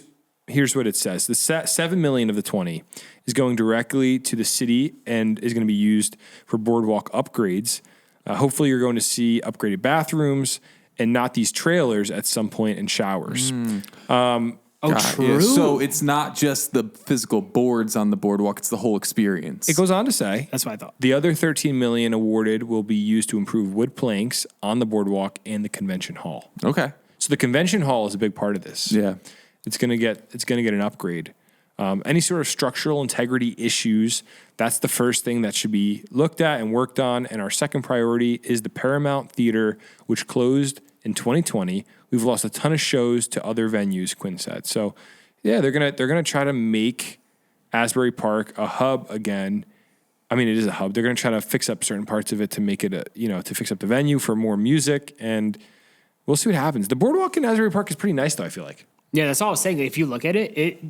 what it says. The $7 million of the 20 is going directly to the city and is going to be used for boardwalk upgrades. Hopefully you're going to see upgraded bathrooms and not these trailers at some point and showers. Oh, God, true. yeah. So it's not just the physical boards on the boardwalk; it's the whole experience. It goes on to say That's what I thought. the other $13 million awarded will be used to improve wood planks on the boardwalk and the convention hall. Okay. So the convention hall is a big part of this. Yeah. It's gonna get an upgrade. Any sort of structural integrity issues, that's the first thing that should be looked at and worked on. And our second priority is the Paramount Theater, which closed in 2020. We've lost a ton of shows to other venues, Quinn said. So yeah, they're gonna try to make Asbury Park a hub again. I mean, it is a hub. They're gonna try to fix up certain parts of it to make it to fix up the venue for more music, and we'll see what happens. The boardwalk in Asbury Park is pretty nice, though, I feel like. Yeah, that's all I was saying. If you look at it,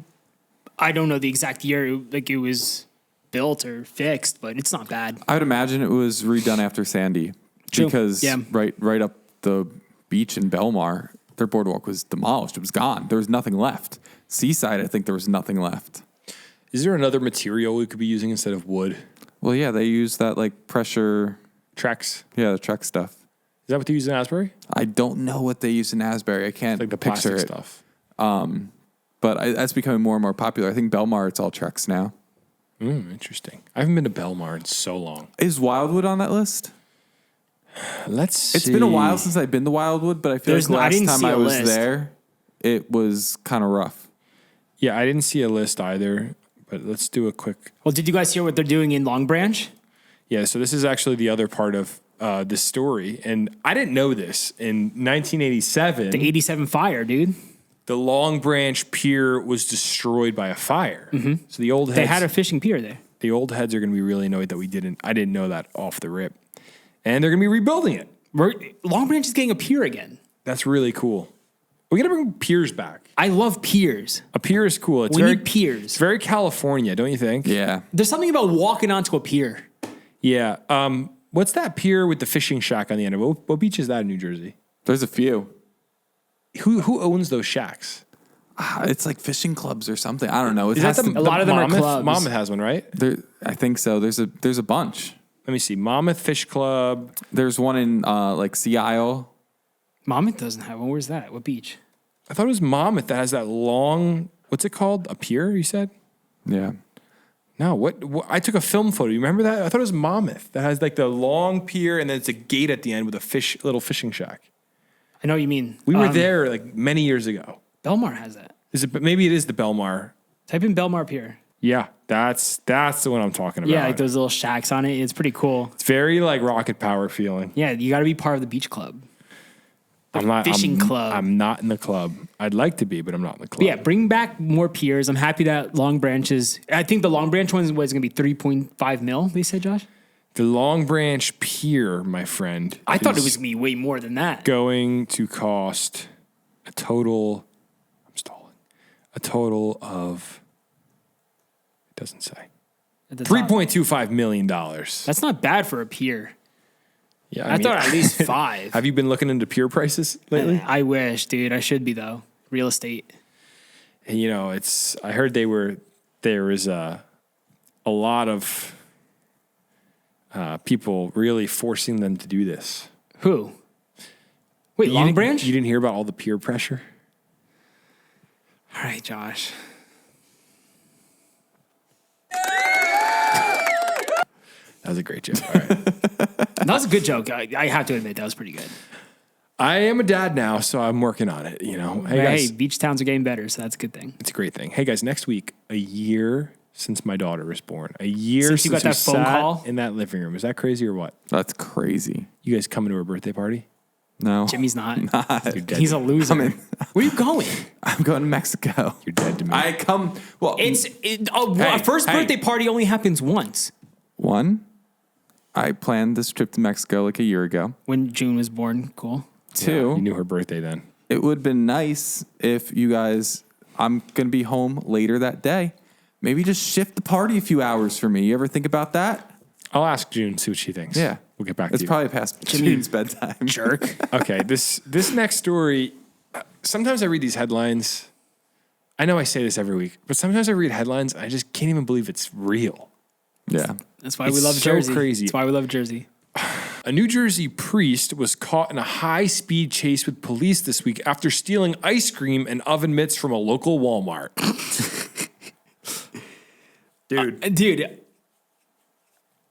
I don't know the exact year like it was built or fixed, but it's not bad. I would imagine it was redone after Sandy True. because Yeah. right up the beach in Belmar, their boardwalk was demolished. It was gone. There was nothing left. Seaside, I think there was nothing left. Is there another material we could be using instead of wood? Well, yeah, they use that like pressure. Trex. Yeah, the Trex stuff. Is that what they use in Asbury? I don't know what they use in Asbury. I can't Like the picture plastic it. stuff. But that's becoming more and more popular. I think Belmar, it's all Trex now. Interesting. I haven't been to Belmar in so long. Is Wildwood on that list? Let's see. It's been a while since I've been to Wildwood, but I feel There's like no- I last didn't time see I a was list. there, it was kind of rough. Yeah, I didn't see a list either, but let's do a quick. Well, did you guys hear what they're doing in Long Branch? Yeah, so this is actually the other part of this story. And I didn't know this. In 1987, The 87 fire, dude. the Long Branch Pier was destroyed by a fire. So the old heads, They had a fishing pier there. the old heads are going to be really annoyed that I didn't know that off the rip. And they're going to be rebuilding it. Long Branch is getting a pier again. That's really cool. We got to bring piers back. I love piers. A pier is cool. It's We very need piers. It's very California, don't you think? Yeah. There's something about walking onto a pier. Yeah. What's that pier with the fishing shack on the end of it? What beach is that in New Jersey? There's a few. Who owns those shacks? It's like fishing clubs or something. I don't know. It Is has that to, A lot of them are Monmouth? clubs. Monmouth has one, right? I think so. There's a bunch. Let me see. Monmouth Fish Club. There's one in like Sea Isle. Monmouth doesn't have one. Where's that? What beach? I thought it was Monmouth that has that long. What's it called? A pier? You said? Yeah. No. What? I took a film photo. You remember that? I thought it was Monmouth that has like the long pier and then it's a gate at the end with a little fishing shack. I know what you mean. We were there like many years ago. Belmar has that. Maybe it is the Belmar. Type in Belmar Pier. Yeah, that's the one I'm talking about. Yeah, like those little shacks on it. It's pretty cool. It's very like rocket power feeling. Yeah, you got to be part of the beach club. Fishing club. I'm not in the club. I'd like to be, but I'm not in the club. But yeah, bring back more piers. I'm happy that Long Branch is. I think the Long Branch one was going to be 3.5 mil. They said, Josh. The Long Branch Pier, my friend. I thought it was going to be way more than that. Going to cost a total. I'm stalling. A total of. It doesn't say. $3.25 million. That's not bad for a pier. Yeah, I thought at least 5. Have you been looking into pier prices lately? I wish, dude. I should be though. Real estate. And, you know, I heard there was a lot of people really forcing them to do this. Who? Wait, Long Branch? You didn't hear about all the peer pressure? All right, Josh. That was a great joke. All right. That was a good joke. I have to admit, that was pretty good. I am a dad now, so I'm working on it. You know, hey guys, beach towns are getting better, so that's a good thing. It's a great thing. Hey guys, next week, a year since my daughter was born. A year since you got that phone call in that living room. Is that crazy or what? That's crazy. You guys coming to her birthday party? No. Jimmy's not. You're dead He's to a me. loser. Where are you going? I'm going to Mexico. You're dead to me. A first birthday party only happens once. One, I planned this trip to Mexico like a year ago. When June was born. Cool. Two, you knew her birthday then. it would have been nice if you guys, I'm going to be home later that day. Maybe just shift the party a few hours for me. You ever think about that? I'll ask June, see what she thinks. Yeah. We'll get back to It's you. probably past June's bedtime. Jerk. Okay, this next story, sometimes I read these headlines. I know I say this every week, but sometimes I read headlines and I just can't even believe it's real. Yeah. That's why It's we love so Jersey. crazy. That's why we love Jersey. A New Jersey priest was caught in a high-speed chase with police this week after stealing ice cream and oven mitts from a local Walmart. Dude.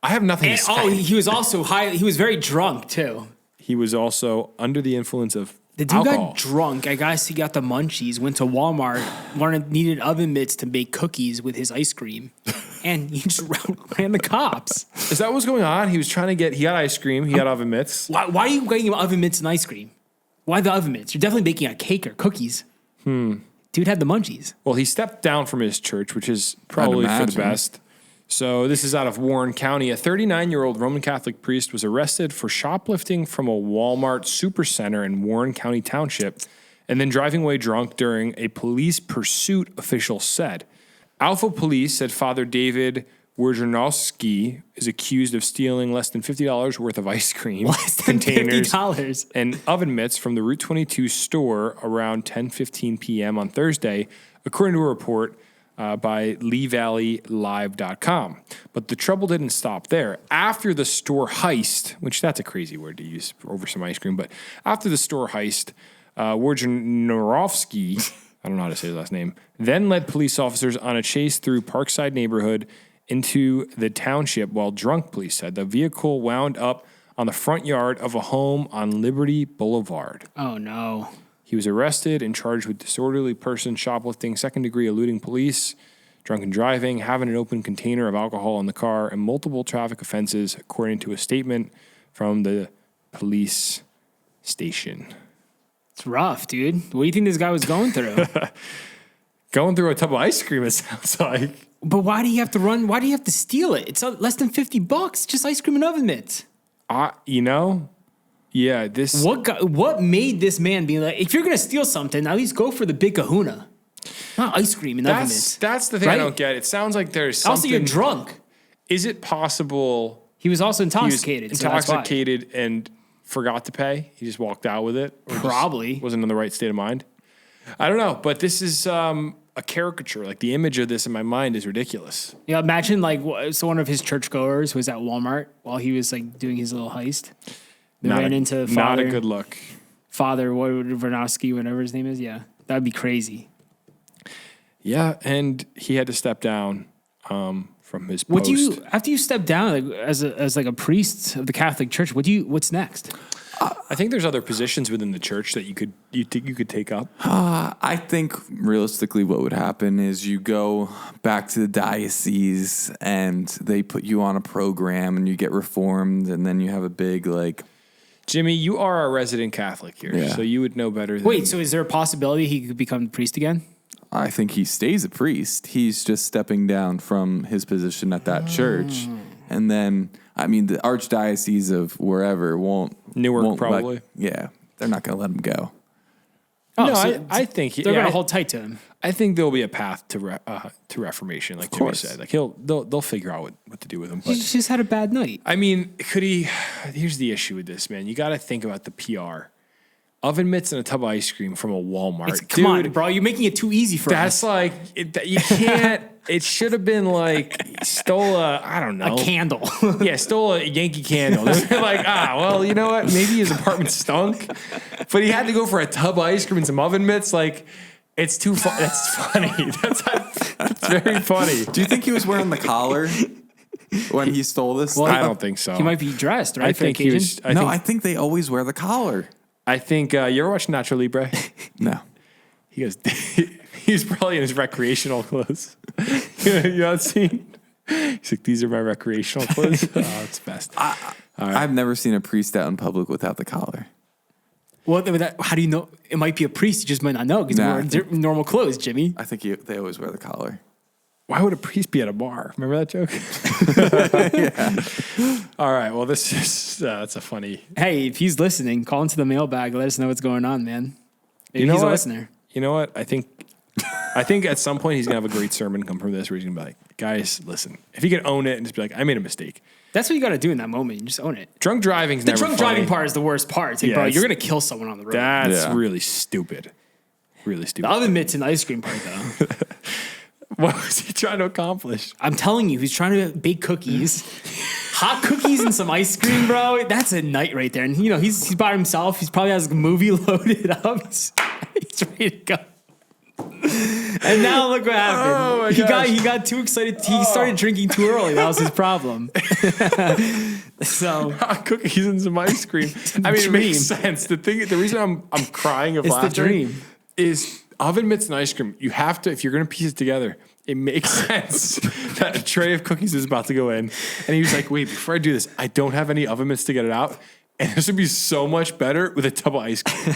I have nothing to say. He was also high. He was very drunk, too. He was also under the influence of The dude alcohol. got drunk. I guess he got the munchies, went to Walmart, needed oven mitts to make cookies with his ice cream. And he just ran the cops. Is that what was going on? He was trying to get, he got ice cream, he got oven mitts. Why are you getting him oven mitts and ice cream? Why the oven mitts? You're definitely baking a cake or cookies. Dude had the munchies. Well, he stepped down from his church, which is probably for the best. So this is out of Warren County. A 39-year-old Roman Catholic priest was arrested for shoplifting from a Walmart supercenter in Warren County Township and then driving away drunk during a police pursuit, officials said. Alpha Police said Father David Wojnarowski is accused of stealing less than $50 worth of ice cream containers $50. and oven mitts from the Route 22 store around 10:15 p.m. on Thursday, according to a report by LeeValleyLive.com. But the trouble didn't stop there. After the store heist, which that's a crazy word to use over some ice cream, but after the store heist, Wojnarowski, I don't know how to say his last name, then led police officers on a chase through Parkside neighborhood into the township while drunk, police said. The vehicle wound up on the front yard of a home on Liberty Boulevard. Oh, no. He was arrested and charged with disorderly person, shoplifting, second-degree eluding police, drunken driving, having an open container of alcohol in the car, and multiple traffic offenses, according to a statement from the police station. It's rough, dude. What do you think this guy was going through? Going through a tub of ice cream, it sounds like. But why do you have to run? Why do you have to steal it? It's less than $50. Just ice cream and oven mitts. Yeah, this... What made this man be like, if you're going to steal something, at least go for the big kahuna. Not ice cream and oven mitts. That's the thing I Right? don't get. It sounds like there's something... Also, you're drunk. Is it possible... He was also He was intoxicated. so that's why. intoxicated and forgot to pay? He just walked out with it? Or just Probably. wasn't in the right state of mind? I don't know, but this is a caricature. Like, the image of this in my mind is ridiculous. Yeah, imagine so one of his churchgoers was at Walmart while he was like doing his little heist. They ran into not a good look. Father Wojnarowski, whatever his name is. Yeah, that'd be crazy. Yeah, and he had to step down from his post. What do you after you step down like, as a priest of the Catholic Church? What's next? I think there's other positions within the church that you could take up. I think realistically what would happen is you go back to the diocese and they put you on a program and you get reformed and then you have a big like... Jimmy, you are our resident Catholic here, Yeah. so you would know better than... Wait, so is there a possibility he could become a priest again? I think he stays a priest. He's just stepping down from his position at that church. And then, I mean, the archdiocese of wherever Newark, won't probably. Yeah, they're not going to let him go. Oh, No, so I think... they're going to hold tight to him. I think there'll be a path to reformation, like Jimmy course. said. Like they'll figure out what to do with him. He But just had a bad night. I mean, could he? Here's the issue with this, man. You got to think about the PR. Oven mitts and a tub of ice cream from a Walmart. Come on, bro. You're making it too easy for us. That's like you can't. It should have been like stole I don't know. A candle. Yeah, stole a Yankee candle. They're like, well, you know what? Maybe his apartment stunk, but he had to go for a tub of ice cream and some oven mitts. Like, it's too fun. That's funny. That's very funny. Do you think he was wearing the collar when he stole this? I don't think so. He might be dressed, right? I for think the he occasion? was. I think they always wear the collar. I think you ever watch Nacho Libre? No. He goes. He's probably in his recreational clothes. You know that scene? He's like, these are my recreational clothes. Oh, it's best. I've never seen a priest out in public without the collar. Well, how do you know? It might be a priest. You just might not know because Nah, we're in normal clothes, Jimmy. I think they always wear the collar. Why would a priest be at a bar? Remember that joke? All right. Well, this is that's a funny. Hey, if he's listening, call into the mailbag. Let us know what's going on, man. Maybe You know he's a what? listener. You know what? I think at some point he's gonna have a great sermon come from this, where he's gonna be like, "Guys, listen. If he could own it and just be like, I made a mistake." That's what you got to do in that moment. You just own it. Drunk driving's The never drunk funny. driving part is the worst part. It's like, Yeah, bro, it's- you're gonna kill someone on the road. That's Yeah. really stupid. Really The stupid. oven mitts and ice cream part, though. What was he trying to accomplish? I'm telling you, he's trying to bake cookies, hot cookies and some ice cream, bro. That's a night right there. And you know, he's by himself. He's probably has a movie loaded up. He's ready to go. And now look what happened. Oh my he gosh. got too excited. He started drinking too early. That was his problem. So Hot cookies and some ice cream. I mean, it makes sense. The reason I'm crying of It's the laughter dream. is oven mitts and ice cream. You have to, if you're gonna piece it together, it makes sense that a tray of cookies is about to go in. And he was like, wait, before I do this, I don't have any oven mitts to get it out. And this would be so much better with a tub of ice cream.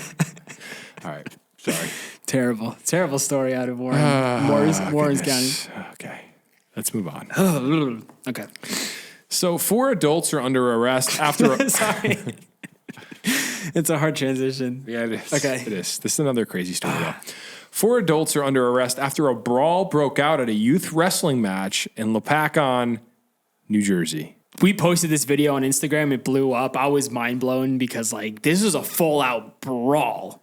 All right. Sorry. terrible story out of Warren's County. Okay. Let's move on. Okay. So 4 adults are under arrest after Sorry. It's a hard transition. Yeah, it is. Okay. It is. This is another crazy story, though. 4 adults are under arrest after a brawl broke out at a youth wrestling match in Lopakon, New Jersey. We posted this video on Instagram. It blew up. I was mind blown because like this was a full out brawl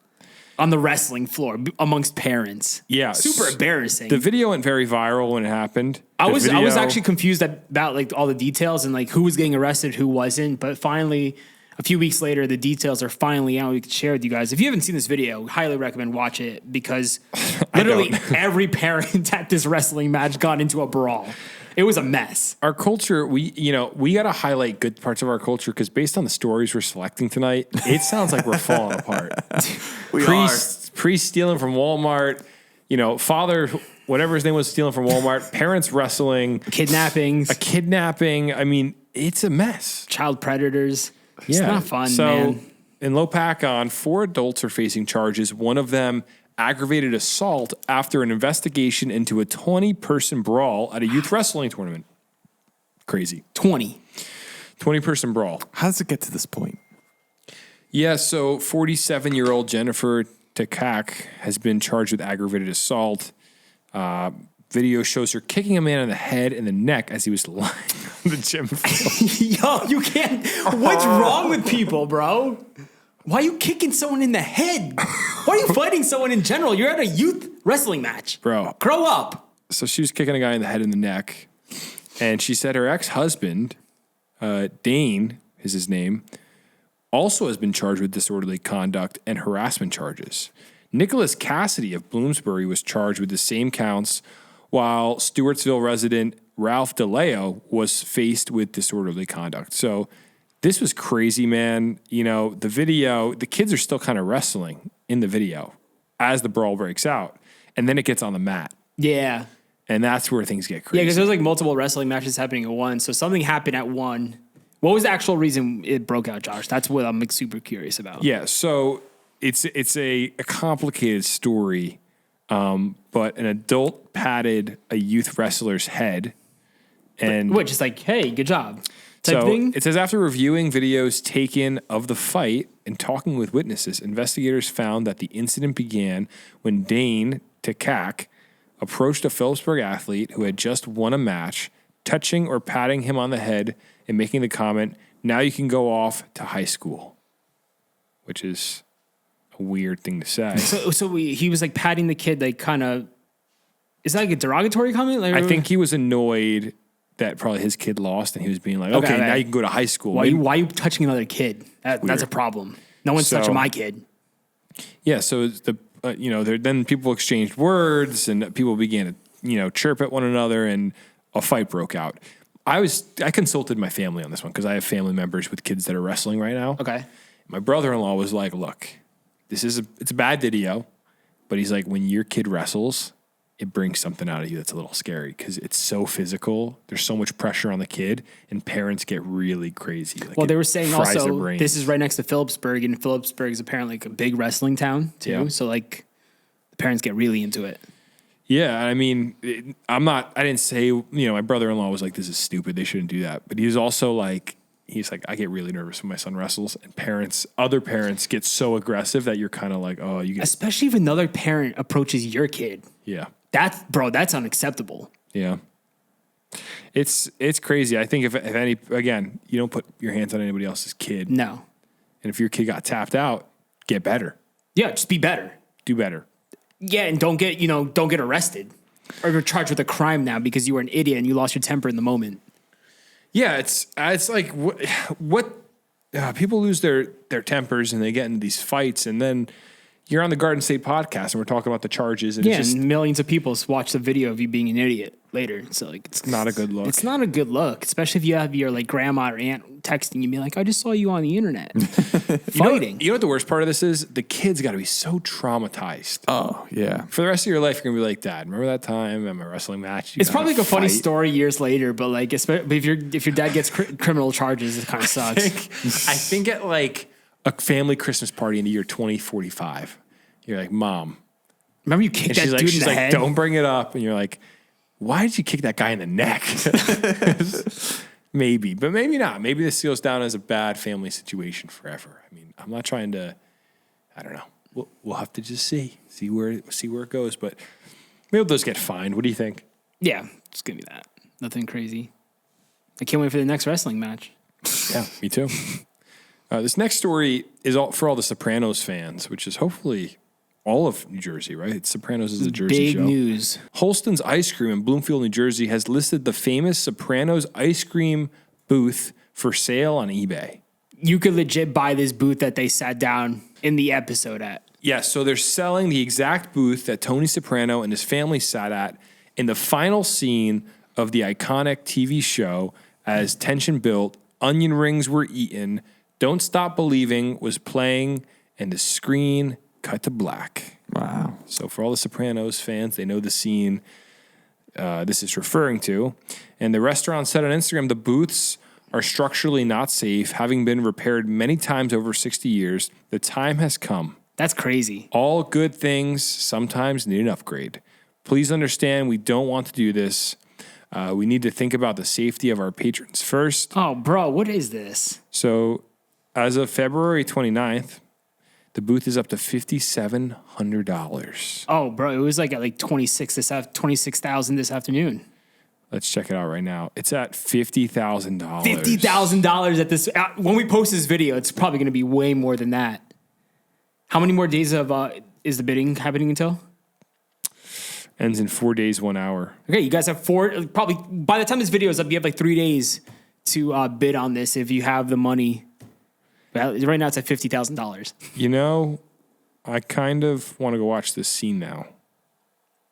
on the wrestling floor amongst parents. Yeah. Super embarrassing. The video went very viral when it happened. I was video- actually confused about like all the details and like who was getting arrested, who wasn't. But finally, a few weeks later, the details are finally out. We could share with you guys. If you haven't seen this video, highly recommend watch it because literally every parent at this wrestling match got into a brawl. It was a mess. Our culture, we got to highlight good parts of our culture because based on the stories we're selecting tonight, it sounds like we're falling apart. Priest stealing from Walmart, father, whatever his name was, stealing from Walmart, parents wrestling, Kidnappings, a kidnapping. I mean, it's a mess. child predators. It's not fun, so, man. in Lopakon, 4 adults are facing charges. One of them aggravated assault after an investigation into a 20-person brawl at a youth wrestling tournament. Crazy. 20-person brawl. How does it get to this point? Yeah, so 47-year-old Jennifer Takak has been charged with aggravated assault. Video shows her kicking a man in the head and the neck as he was lying on the gym floor. Yo, you can't. What's wrong with people, bro? Why are you kicking someone in the head? Why are you fighting someone in general? You're at a youth wrestling match. Bro. Grow up. So she was kicking a guy in the head and the neck. And she said her ex-husband, Dane is his name, also has been charged with disorderly conduct and harassment charges. Nicholas Cassidy of Bloomsbury was charged with the same counts, while Stewartsville resident Ralph DeLeo was faced with disorderly conduct. So This was crazy, man. You know, the video, the kids are still kind of wrestling in the video as the brawl breaks out. And then it gets on the mat. Yeah. And that's where things get Yeah, crazy. because there's like multiple wrestling matches happening at one. So something happened at one. What was the actual reason it broke out, Josh? That's what I'm like super curious about. Yeah, so it's a complicated story, but an adult patted a youth wrestler's head. And Which is like, hey, good job. Type so thing. it says after reviewing videos taken of the fight and talking with witnesses, investigators found that the incident began when Dane Takak approached a Phillipsburg athlete who had just won a match, touching or patting him on the head and making the comment, "Now you can go off to high school," which is a weird thing to say. He was like patting the kid, like kind of. Is that like a derogatory comment? Like, I think he was annoyed that probably his kid lost, and he was being like, "Okay, now you can go to high school." Why are you touching another kid? That's a problem. No one's touching my kid. Yeah, so the then people exchanged words, and people began to chirp at one another, and a fight broke out. I consulted my family on this one because I have family members with kids that are wrestling right now. Okay. My brother-in-law was like, "Look, it's a bad video, but he's like, when your kid wrestles, it brings something out of you that's a little scary because it's so physical. There's so much pressure on the kid, and parents get really crazy." Like, well, they were saying fries their also brains. this is right next to Phillipsburg, and Phillipsburg is apparently like a big wrestling town too. Yeah. So like, the parents get really into it. Yeah, I mean, I didn't say, my brother-in-law was like, "This is stupid. They shouldn't do that." But he's also like, I get really nervous when my son wrestles, and other parents get so aggressive that you're kind of like, oh, you get, Especially if another parent approaches your kid. yeah, That's unacceptable. yeah. It's crazy. I think if any, again, you don't put your hands on anybody else's kid. No. And if your kid got tapped out, get better. Yeah, just be better. Do better. Yeah, and don't get arrested or you're charged with a crime now because you were an idiot and you lost your temper in the moment. Yeah, it's like what people lose their tempers and they get into these fights, and then you're on the Garden State podcast and we're talking about the charges, and Yeah, it's just and millions of people watch the video of you being an idiot later. So like, it's not a good look. It's not a good look, especially if you have your like grandma or aunt texting you, be like, "I just saw you on the internet fighting." You know what the worst part of this is? The kid's got to be so traumatized. Oh, yeah. For the rest of your life, you're gonna be like, "Dad, remember that time at my wrestling match?" It's probably like a funny story years later, but like, but if your dad gets criminal charges, it kind of sucks. I think at like a family Christmas party in the year 2045, you're like, "Mom," Remember you kicked that she's dude in the like, head? "Don't bring it up," and you're like, "Why did you kick that guy in the neck?" Maybe, but maybe not. Maybe this goes down as a bad family situation forever. I mean, I'm not trying to. I don't know. We'll have to just see where it goes. But maybe those get fined. What do you think? Yeah, it's gonna be that. Nothing crazy. I can't wait for the next wrestling match. Yeah, me too. This next story is for all the Sopranos fans, which is hopefully all of New Jersey, right? Sopranos is a Jersey Big show. news. Holston's Ice Cream in Bloomfield, New Jersey has listed the famous Sopranos ice cream booth for sale on eBay. You could legit buy this booth that they sat down in the episode at. Yes, so they're selling the exact booth that Tony Soprano and his family sat at in the final scene of the iconic TV show. As tension built, onion rings were eaten, Don't Stop Believing was playing, and the screen cut to black. Wow. So for all the Sopranos fans, they know the scene this is referring to. And the restaurant said on Instagram, the booths are structurally not safe, having been repaired many times over 60 years. The time has come. That's crazy. All good things sometimes need an upgrade. Please understand we don't want to do this. We need to think about the safety of our patrons first. Oh, bro, what is this? So as of February 29th, the booth is up to $5,700. Oh, bro, it was like at like 26,000 this afternoon. Let's check it out right now. It's at $50,000. $50,000 at this. When we post this video, it's probably going to be way more than that. How many more days of is the bidding happening until? Ends in 4 days, 1 hour. Okay, you guys have probably by the time this video is up, you have like 3 days to bid on this if you have the money. Well, right now it's at $50,000. You know, I kind of want to go watch this scene now.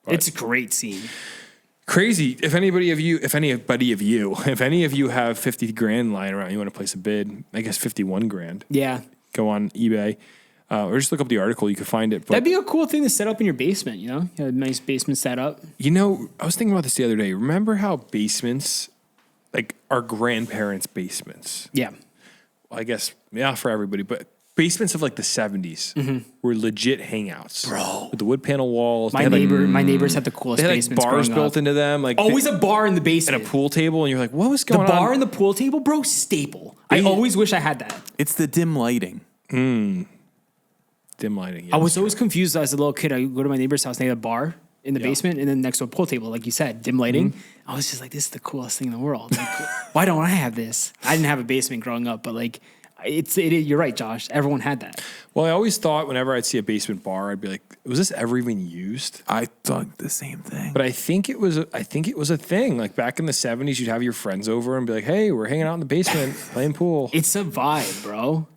It's a great scene. Crazy. If any of you have 50 grand lying around, you want to place a bid, I guess 51 grand. Yeah. Go on eBay. Or just look up the article. You can find it. But, That'd be a cool thing to set up in your basement, you know? You have a nice basement setup. I was thinking about this the other day. Remember how basements, like our grandparents' basements, Yeah. I guess, for everybody, but basements of like the 70s were legit hangouts. Bro. With the wood panel walls. My neighbors had the coolest They had basements like bars growing built up. into them. Like Always a bar in the and basement. a pool table. And you're like, what was The going on? bar and the pool table, bro, staple. I always wish I had that. It's the dim lighting. Dim lighting. I was always confused as a little kid. I go to my neighbor's house and they had a bar in the basement and then next to a pool table, like you said, dim lighting. I was just like, this is the coolest thing in the world. Like, why don't I have this? I didn't have a basement growing up, but like, you're right, Josh. Everyone had that. Well, I always thought whenever I'd see a basement bar, I'd be like, was this ever even used? I thought the same thing. But I think it was a thing. Like back in the 70s, you'd have your friends over and be like, hey, we're hanging out in the basement playing pool. It's a vibe, bro.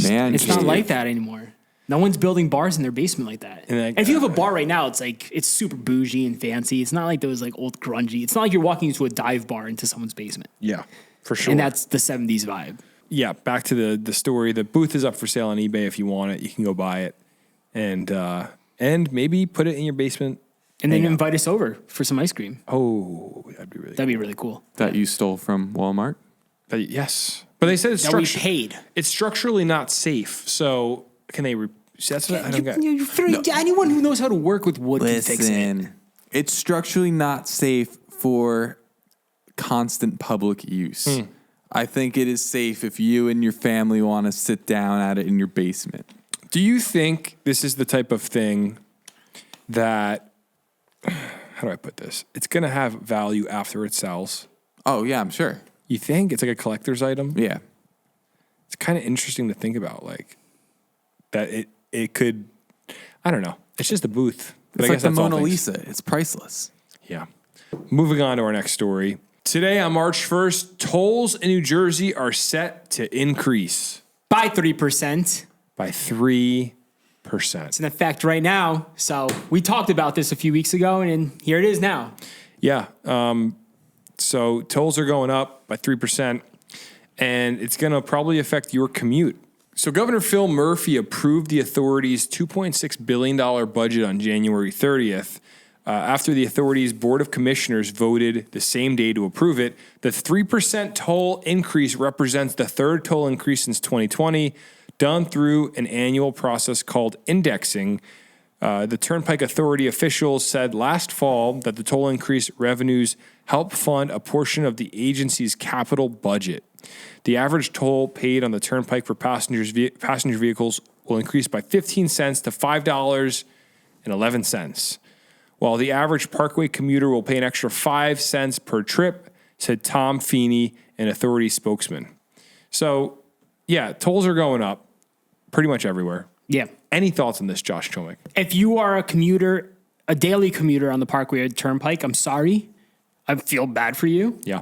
Man, It's not like that anymore. No one's building bars in their basement like that. And if you have a bar right now, it's like it's super bougie and fancy. It's not like those like old grungy. It's not like you're walking into a dive bar into someone's basement. Yeah, for sure. And that's the 70s vibe. Yeah, back to the story. The booth is up for sale on eBay. If you want it, you can go buy it, and maybe put it in your basement. And then invite us over for some ice cream. Oh, that'd be really Cool. That you stole from Walmart? Yes, but they said it's That we paid. It's structurally not safe. So can they? That's what I don't get. Anyone who knows how to work with wood can fix it. Listen, it's structurally not safe for constant public use. I think it is safe if you and your family want to sit down at it in your basement. Do you think this is the type of thing that, how do I put this? It's going to have value after it sells. Oh, yeah, I'm sure. You think it's like a collector's item? Yeah. It's kind of interesting to think about, like that it could. I don't know. It's just a booth. But It's I like guess the that's all Mona things. Lisa. It's priceless. Yeah. Moving on to our next story. Today on March 1st, tolls in New Jersey are set to increase By 3%. by 3%. It's in effect right now. So we talked about this a few weeks ago, and here it is now. Yeah. So tolls are going up by 3%, and it's going to probably affect your commute. So Governor Phil Murphy approved the authority's $2.6 billion budget on January 30th. After the authority's Board of Commissioners voted the same day to approve it, the 3% toll increase represents the third toll increase since 2020, done through an annual process called indexing. The Turnpike Authority officials said last fall that the toll increase revenues help fund a portion of the agency's capital budget. The average toll paid on the Turnpike for passenger vehicles will increase by 15 cents to $5.11. While the average Parkway commuter will pay an extra 5 cents per trip, said Tom Feeney, an authority spokesman. So, yeah, tolls are going up pretty much everywhere. Yeah. Any thoughts on this, Josh Chomick? If you are a commuter, a daily commuter on the Parkway or Turnpike, I'm sorry. I feel bad for you. Yeah.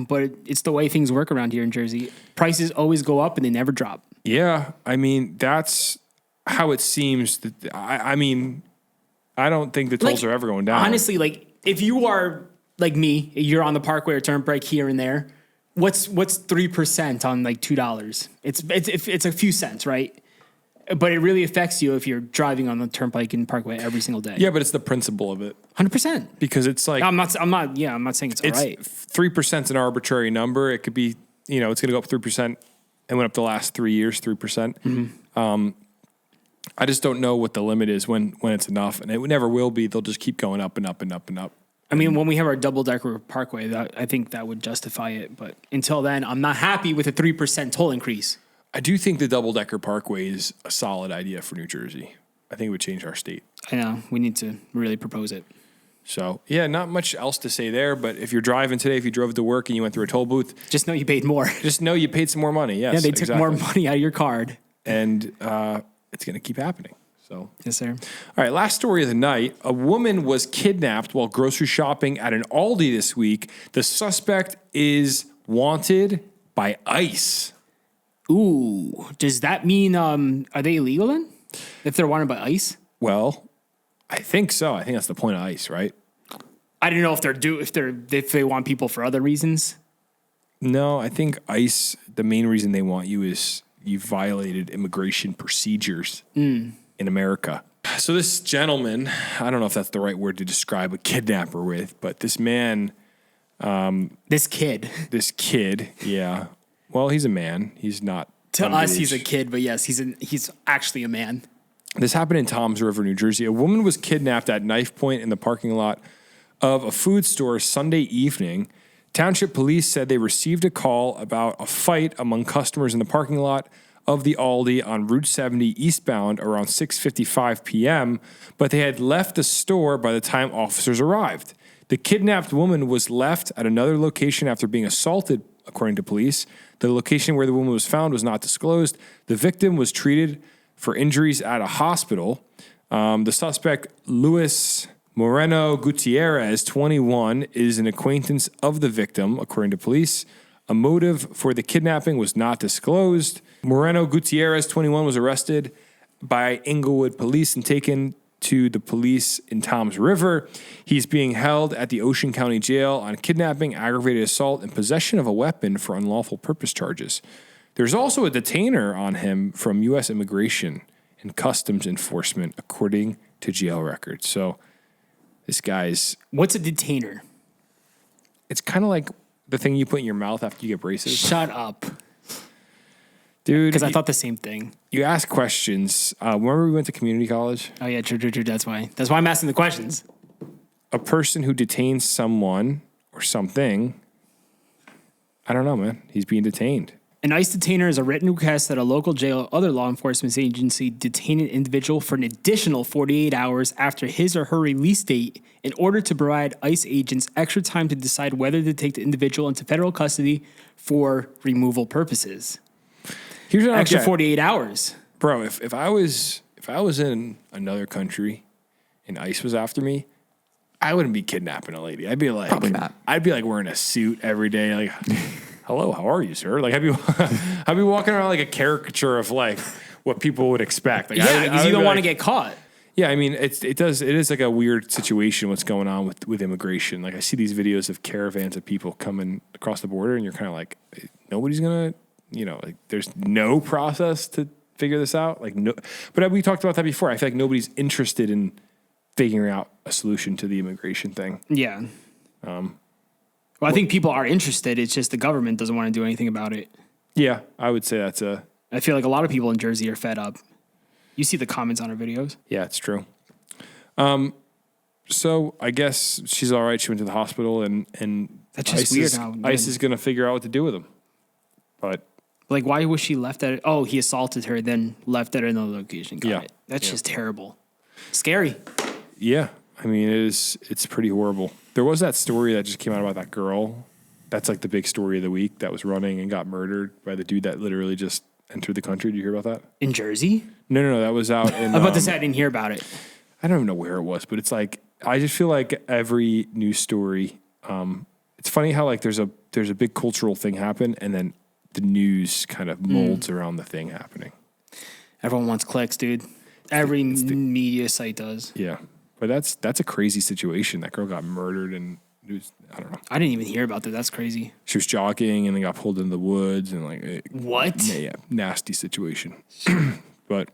But it's the way things work around here in Jersey. Prices always go up and they never drop. Yeah, I mean, that's how it seems. I mean, I don't think the tolls are ever going down. Honestly, like if you are like me, you're on the Parkway or Turnpike here and there. What's 3% on like $2? It's a few cents, right? But it really affects you if you're driving on the Turnpike and Parkway every single day. Yeah, but it's the principle of it 100%. because it's like I'm not saying it's all right. 3% is an arbitrary number. It could be, it's going to go up 3%. It went up the last 3 years, 3%. I just don't know what the limit is when it's enough, and it never will be. They'll just keep going up and up and up and up. I mean, when we have our double-decker Parkway, I think that would justify it. But until then, I'm not happy with a 3% toll increase. I do think the double-decker Parkway is a solid idea for New Jersey. I think it would change our state. I know. We need to really propose it. So, yeah, not much else to say there. But if you're driving today, if you drove to work and you went through a toll booth, Just know you paid more. just know you paid some more money. Yes, Yeah, they took exactly. more money out of your card. And it's going to keep happening. So, Yes, sir. all right, last story of the night. A woman was kidnapped while grocery shopping at an Aldi this week. The suspect is wanted by ICE. Ooh, does that mean are they illegal then? If they're wanted by ICE? Well, I think so. I think that's the point of ICE, right? I didn't know if they want people for other reasons. No, I think ICE, the main reason they want you is you violated immigration procedures in America. So this gentleman, I don't know if that's the right word to describe a kidnapper with, but this man, This kid. yeah. Well, he's a man. He's not. To us, he's a underage. kid, but yes, he's actually a man. This happened in Toms River, New Jersey. A woman was kidnapped at knife point in the parking lot of a food store Sunday evening. Township police said they received a call about a fight among customers in the parking lot of the Aldi on Route 70 eastbound around 6:55 p.m., but they had left the store by the time officers arrived. The kidnapped woman was left at another location after being assaulted, according to police. The location where the woman was found was not disclosed. The victim was treated for injuries at a hospital. The suspect, Luis Moreno Gutierrez, 21, is an acquaintance of the victim, according to police. A motive for the kidnapping was not disclosed. Moreno Gutierrez, 21, was arrested by Inglewood police and taken to the police in Toms River. He's being held at the Ocean County Jail on kidnapping, aggravated assault, and possession of a weapon for unlawful purpose charges. There's also a detainer on him from U.S. Immigration and Customs Enforcement, according to jail records. So this guy's... What's a detainer? It's kind of like the thing you put in your mouth after you get braces. Shut up. Dude, Because I thought the same thing. you ask questions. Remember we went to community college? Oh yeah, true. That's why I'm asking the questions. A person who detains someone or something, I don't know, man. He's being detained. An ICE detainer is a written request that a local jail or other law enforcement agency detain an individual for an additional 48 hours after his or her release date in order to provide ICE agents extra time to decide whether to take the individual into federal custody for removal purposes. Here's an Extra okay. 48 hours. Bro, if I was in another country and ICE was after me, I wouldn't be kidnapping a lady. I'd be like, Probably not. I'd be like wearing a suit every day, like, hello, how are you, sir? Like, I'd be walking around like a caricature of like what people would expect. Like, Yeah, because you don't want to like, get caught. Yeah, I mean, it is like a weird situation what's going on with immigration. Like, I see these videos of caravans of people coming across the border, and you're kind of like, nobody's gonna, like, there's no process to figure this out. Like, no, but we talked about that before. I feel like nobody's interested in figuring out a solution to the immigration thing. Yeah. Well, I think people are interested. It's just the government doesn't want to do anything about it. Yeah, I would say that's I feel like a lot of people in Jersey are fed up. You see the comments on our videos. yeah, it's true. So I guess she's all right. She went to the hospital, and That's just weird how- ICE is going to figure out what to do with him. But Like, why was she left at? Oh, he assaulted her, then left at another location. Got Yeah. it. That's Yeah. just terrible. Scary. yeah, I mean, it's pretty horrible. There was that story that just came out about that girl. That's like the big story of the week that was running and got murdered by the dude that literally just entered the country. Did you hear about that? In Jersey? No, that was out in. I'm about to say I didn't hear about it. I don't even know where it was, but it's like I just feel like every news story. It's funny how like there's a big cultural thing happen, and then the news kind of molds around the thing happening. Everyone wants clicks, dude. Every media site does. Yeah, but that's a crazy situation. That girl got murdered, and it was, I don't know. I didn't even hear about that. That's crazy. She was jogging and then got pulled into the woods, and like What? yeah, nasty situation. But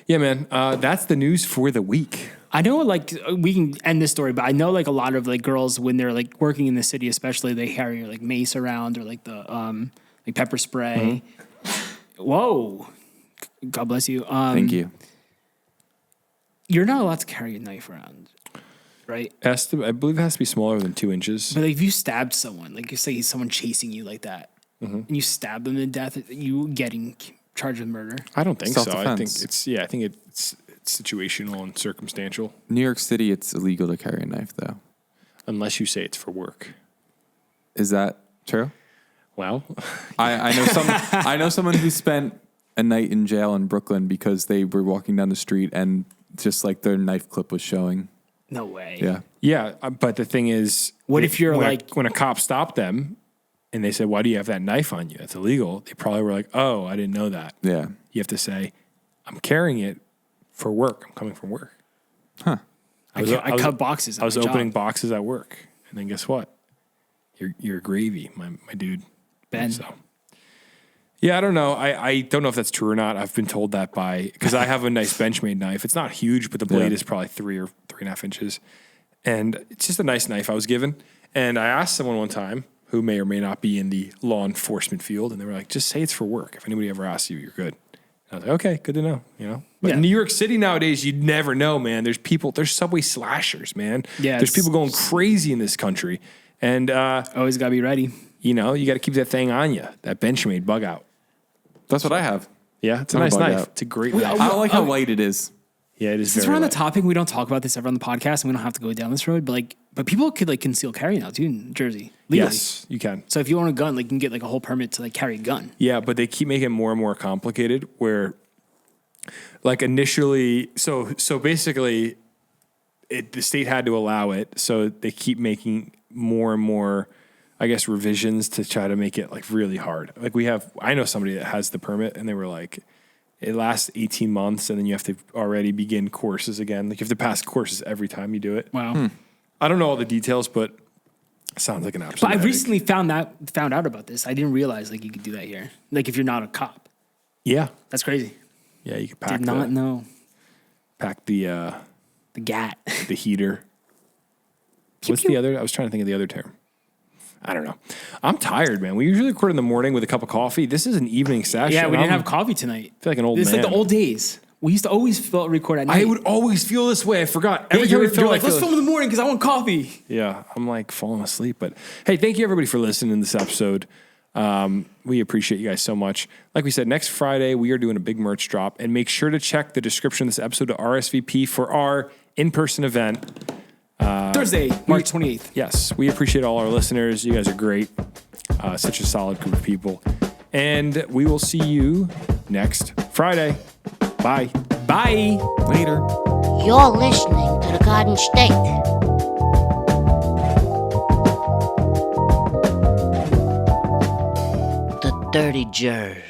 yeah, man, that's the news for the week. I know, like, we can end this story, but I know, like, a lot of, like, girls, when they're, like, working in the city especially, they carry, like, mace around or, like, the, like, pepper spray. Whoa. God bless you. Thank you. You're not allowed to carry a knife around, right? I believe it has to be smaller than 2 inches. But, like, if you stabbed someone, like, you say someone chasing you like that, and you stab them to death, you getting charged with murder. I don't think so. I Self-defense. think I think it's situational and circumstantial, New York City, it's illegal to carry a knife, though. unless you say it's for work. Is that true? Well, I know I know someone who spent a night in jail in Brooklyn because they were walking down the street and just like their knife clip was showing. No way. Yeah. yeah, but the thing is, What if you're like- when a cop stopped them and they said, "Why do you have that knife on you? That's illegal." They probably were like, "Oh, I didn't know that." Yeah. You have to say, "I'm carrying it for work. I'm coming from work." I cut boxes. I was opening boxes at work, and then guess what? You're gravy, my dude. Ben. So, yeah, I don't know. I don't know if that's true or not. I've been told that because I have a nice Benchmade knife. It's not huge, but the blade is probably 3 or 3.5 inches. And it's just a nice knife I was given. And I asked someone one time who may or may not be in the law enforcement field, and they were like, just say it's for work. If anybody ever asks you, you're good. And I was like, okay, good to know, But in New York City nowadays, you'd never know, man. There's subway slashers, man. Yeah, there's people going crazy in this country. And always got to be ready. you got to keep that thing on you, that Benchmade bug out. That's what I have. Yeah, it's a Not a nice bug knife. out. It's a great I knife. don't like how light it is. Yeah, it is Since very we're on the light. topic, we don't talk about this ever on the podcast, and we don't have to go down this road. But people could conceal carry now too in Jersey legally. Yes, you can. So if you own a gun, you can get a whole permit to carry a gun. Yeah, but they keep making it more and more complicated where initially, so basically the state had to allow it. So they keep making more and more, I guess, revisions to try to make it really hard. I know somebody that has the permit and they were like, it lasts 18 months and then you have to already begin courses again. You have to pass courses every time you do it. Wow. I don't know all the details, but it sounds like an absolute But I headache. recently found out about this. I didn't realize you could do that here. If you're not a cop. Yeah. That's crazy. Yeah, you can pack Did not know. pack the The GAT. the heater. What's the other? I was trying to think of the other term. I don't know. I'm tired, man. We usually record in the morning with a cup of coffee. This is an evening session. Yeah, we didn't I'm- have coffee tonight. I feel like an old It's man. like the old days. We used to always record at night. I would always feel this way. I forgot. Every time you're we film, I like, feel let's film in the morning because I want coffee. Yeah, I'm falling asleep. But hey, thank you everybody for listening to this episode. We appreciate you guys so much. Like we said, next Friday we are doing a big merch drop, and make sure to check the description of this episode to RSVP for our in-person event. Thursday, March 28th. Yes, we appreciate all our listeners. You guys are great. Such a solid group of people. And we will see you next Friday. Bye. Bye. Later. You're listening to the Garden State. The Dirty Jers.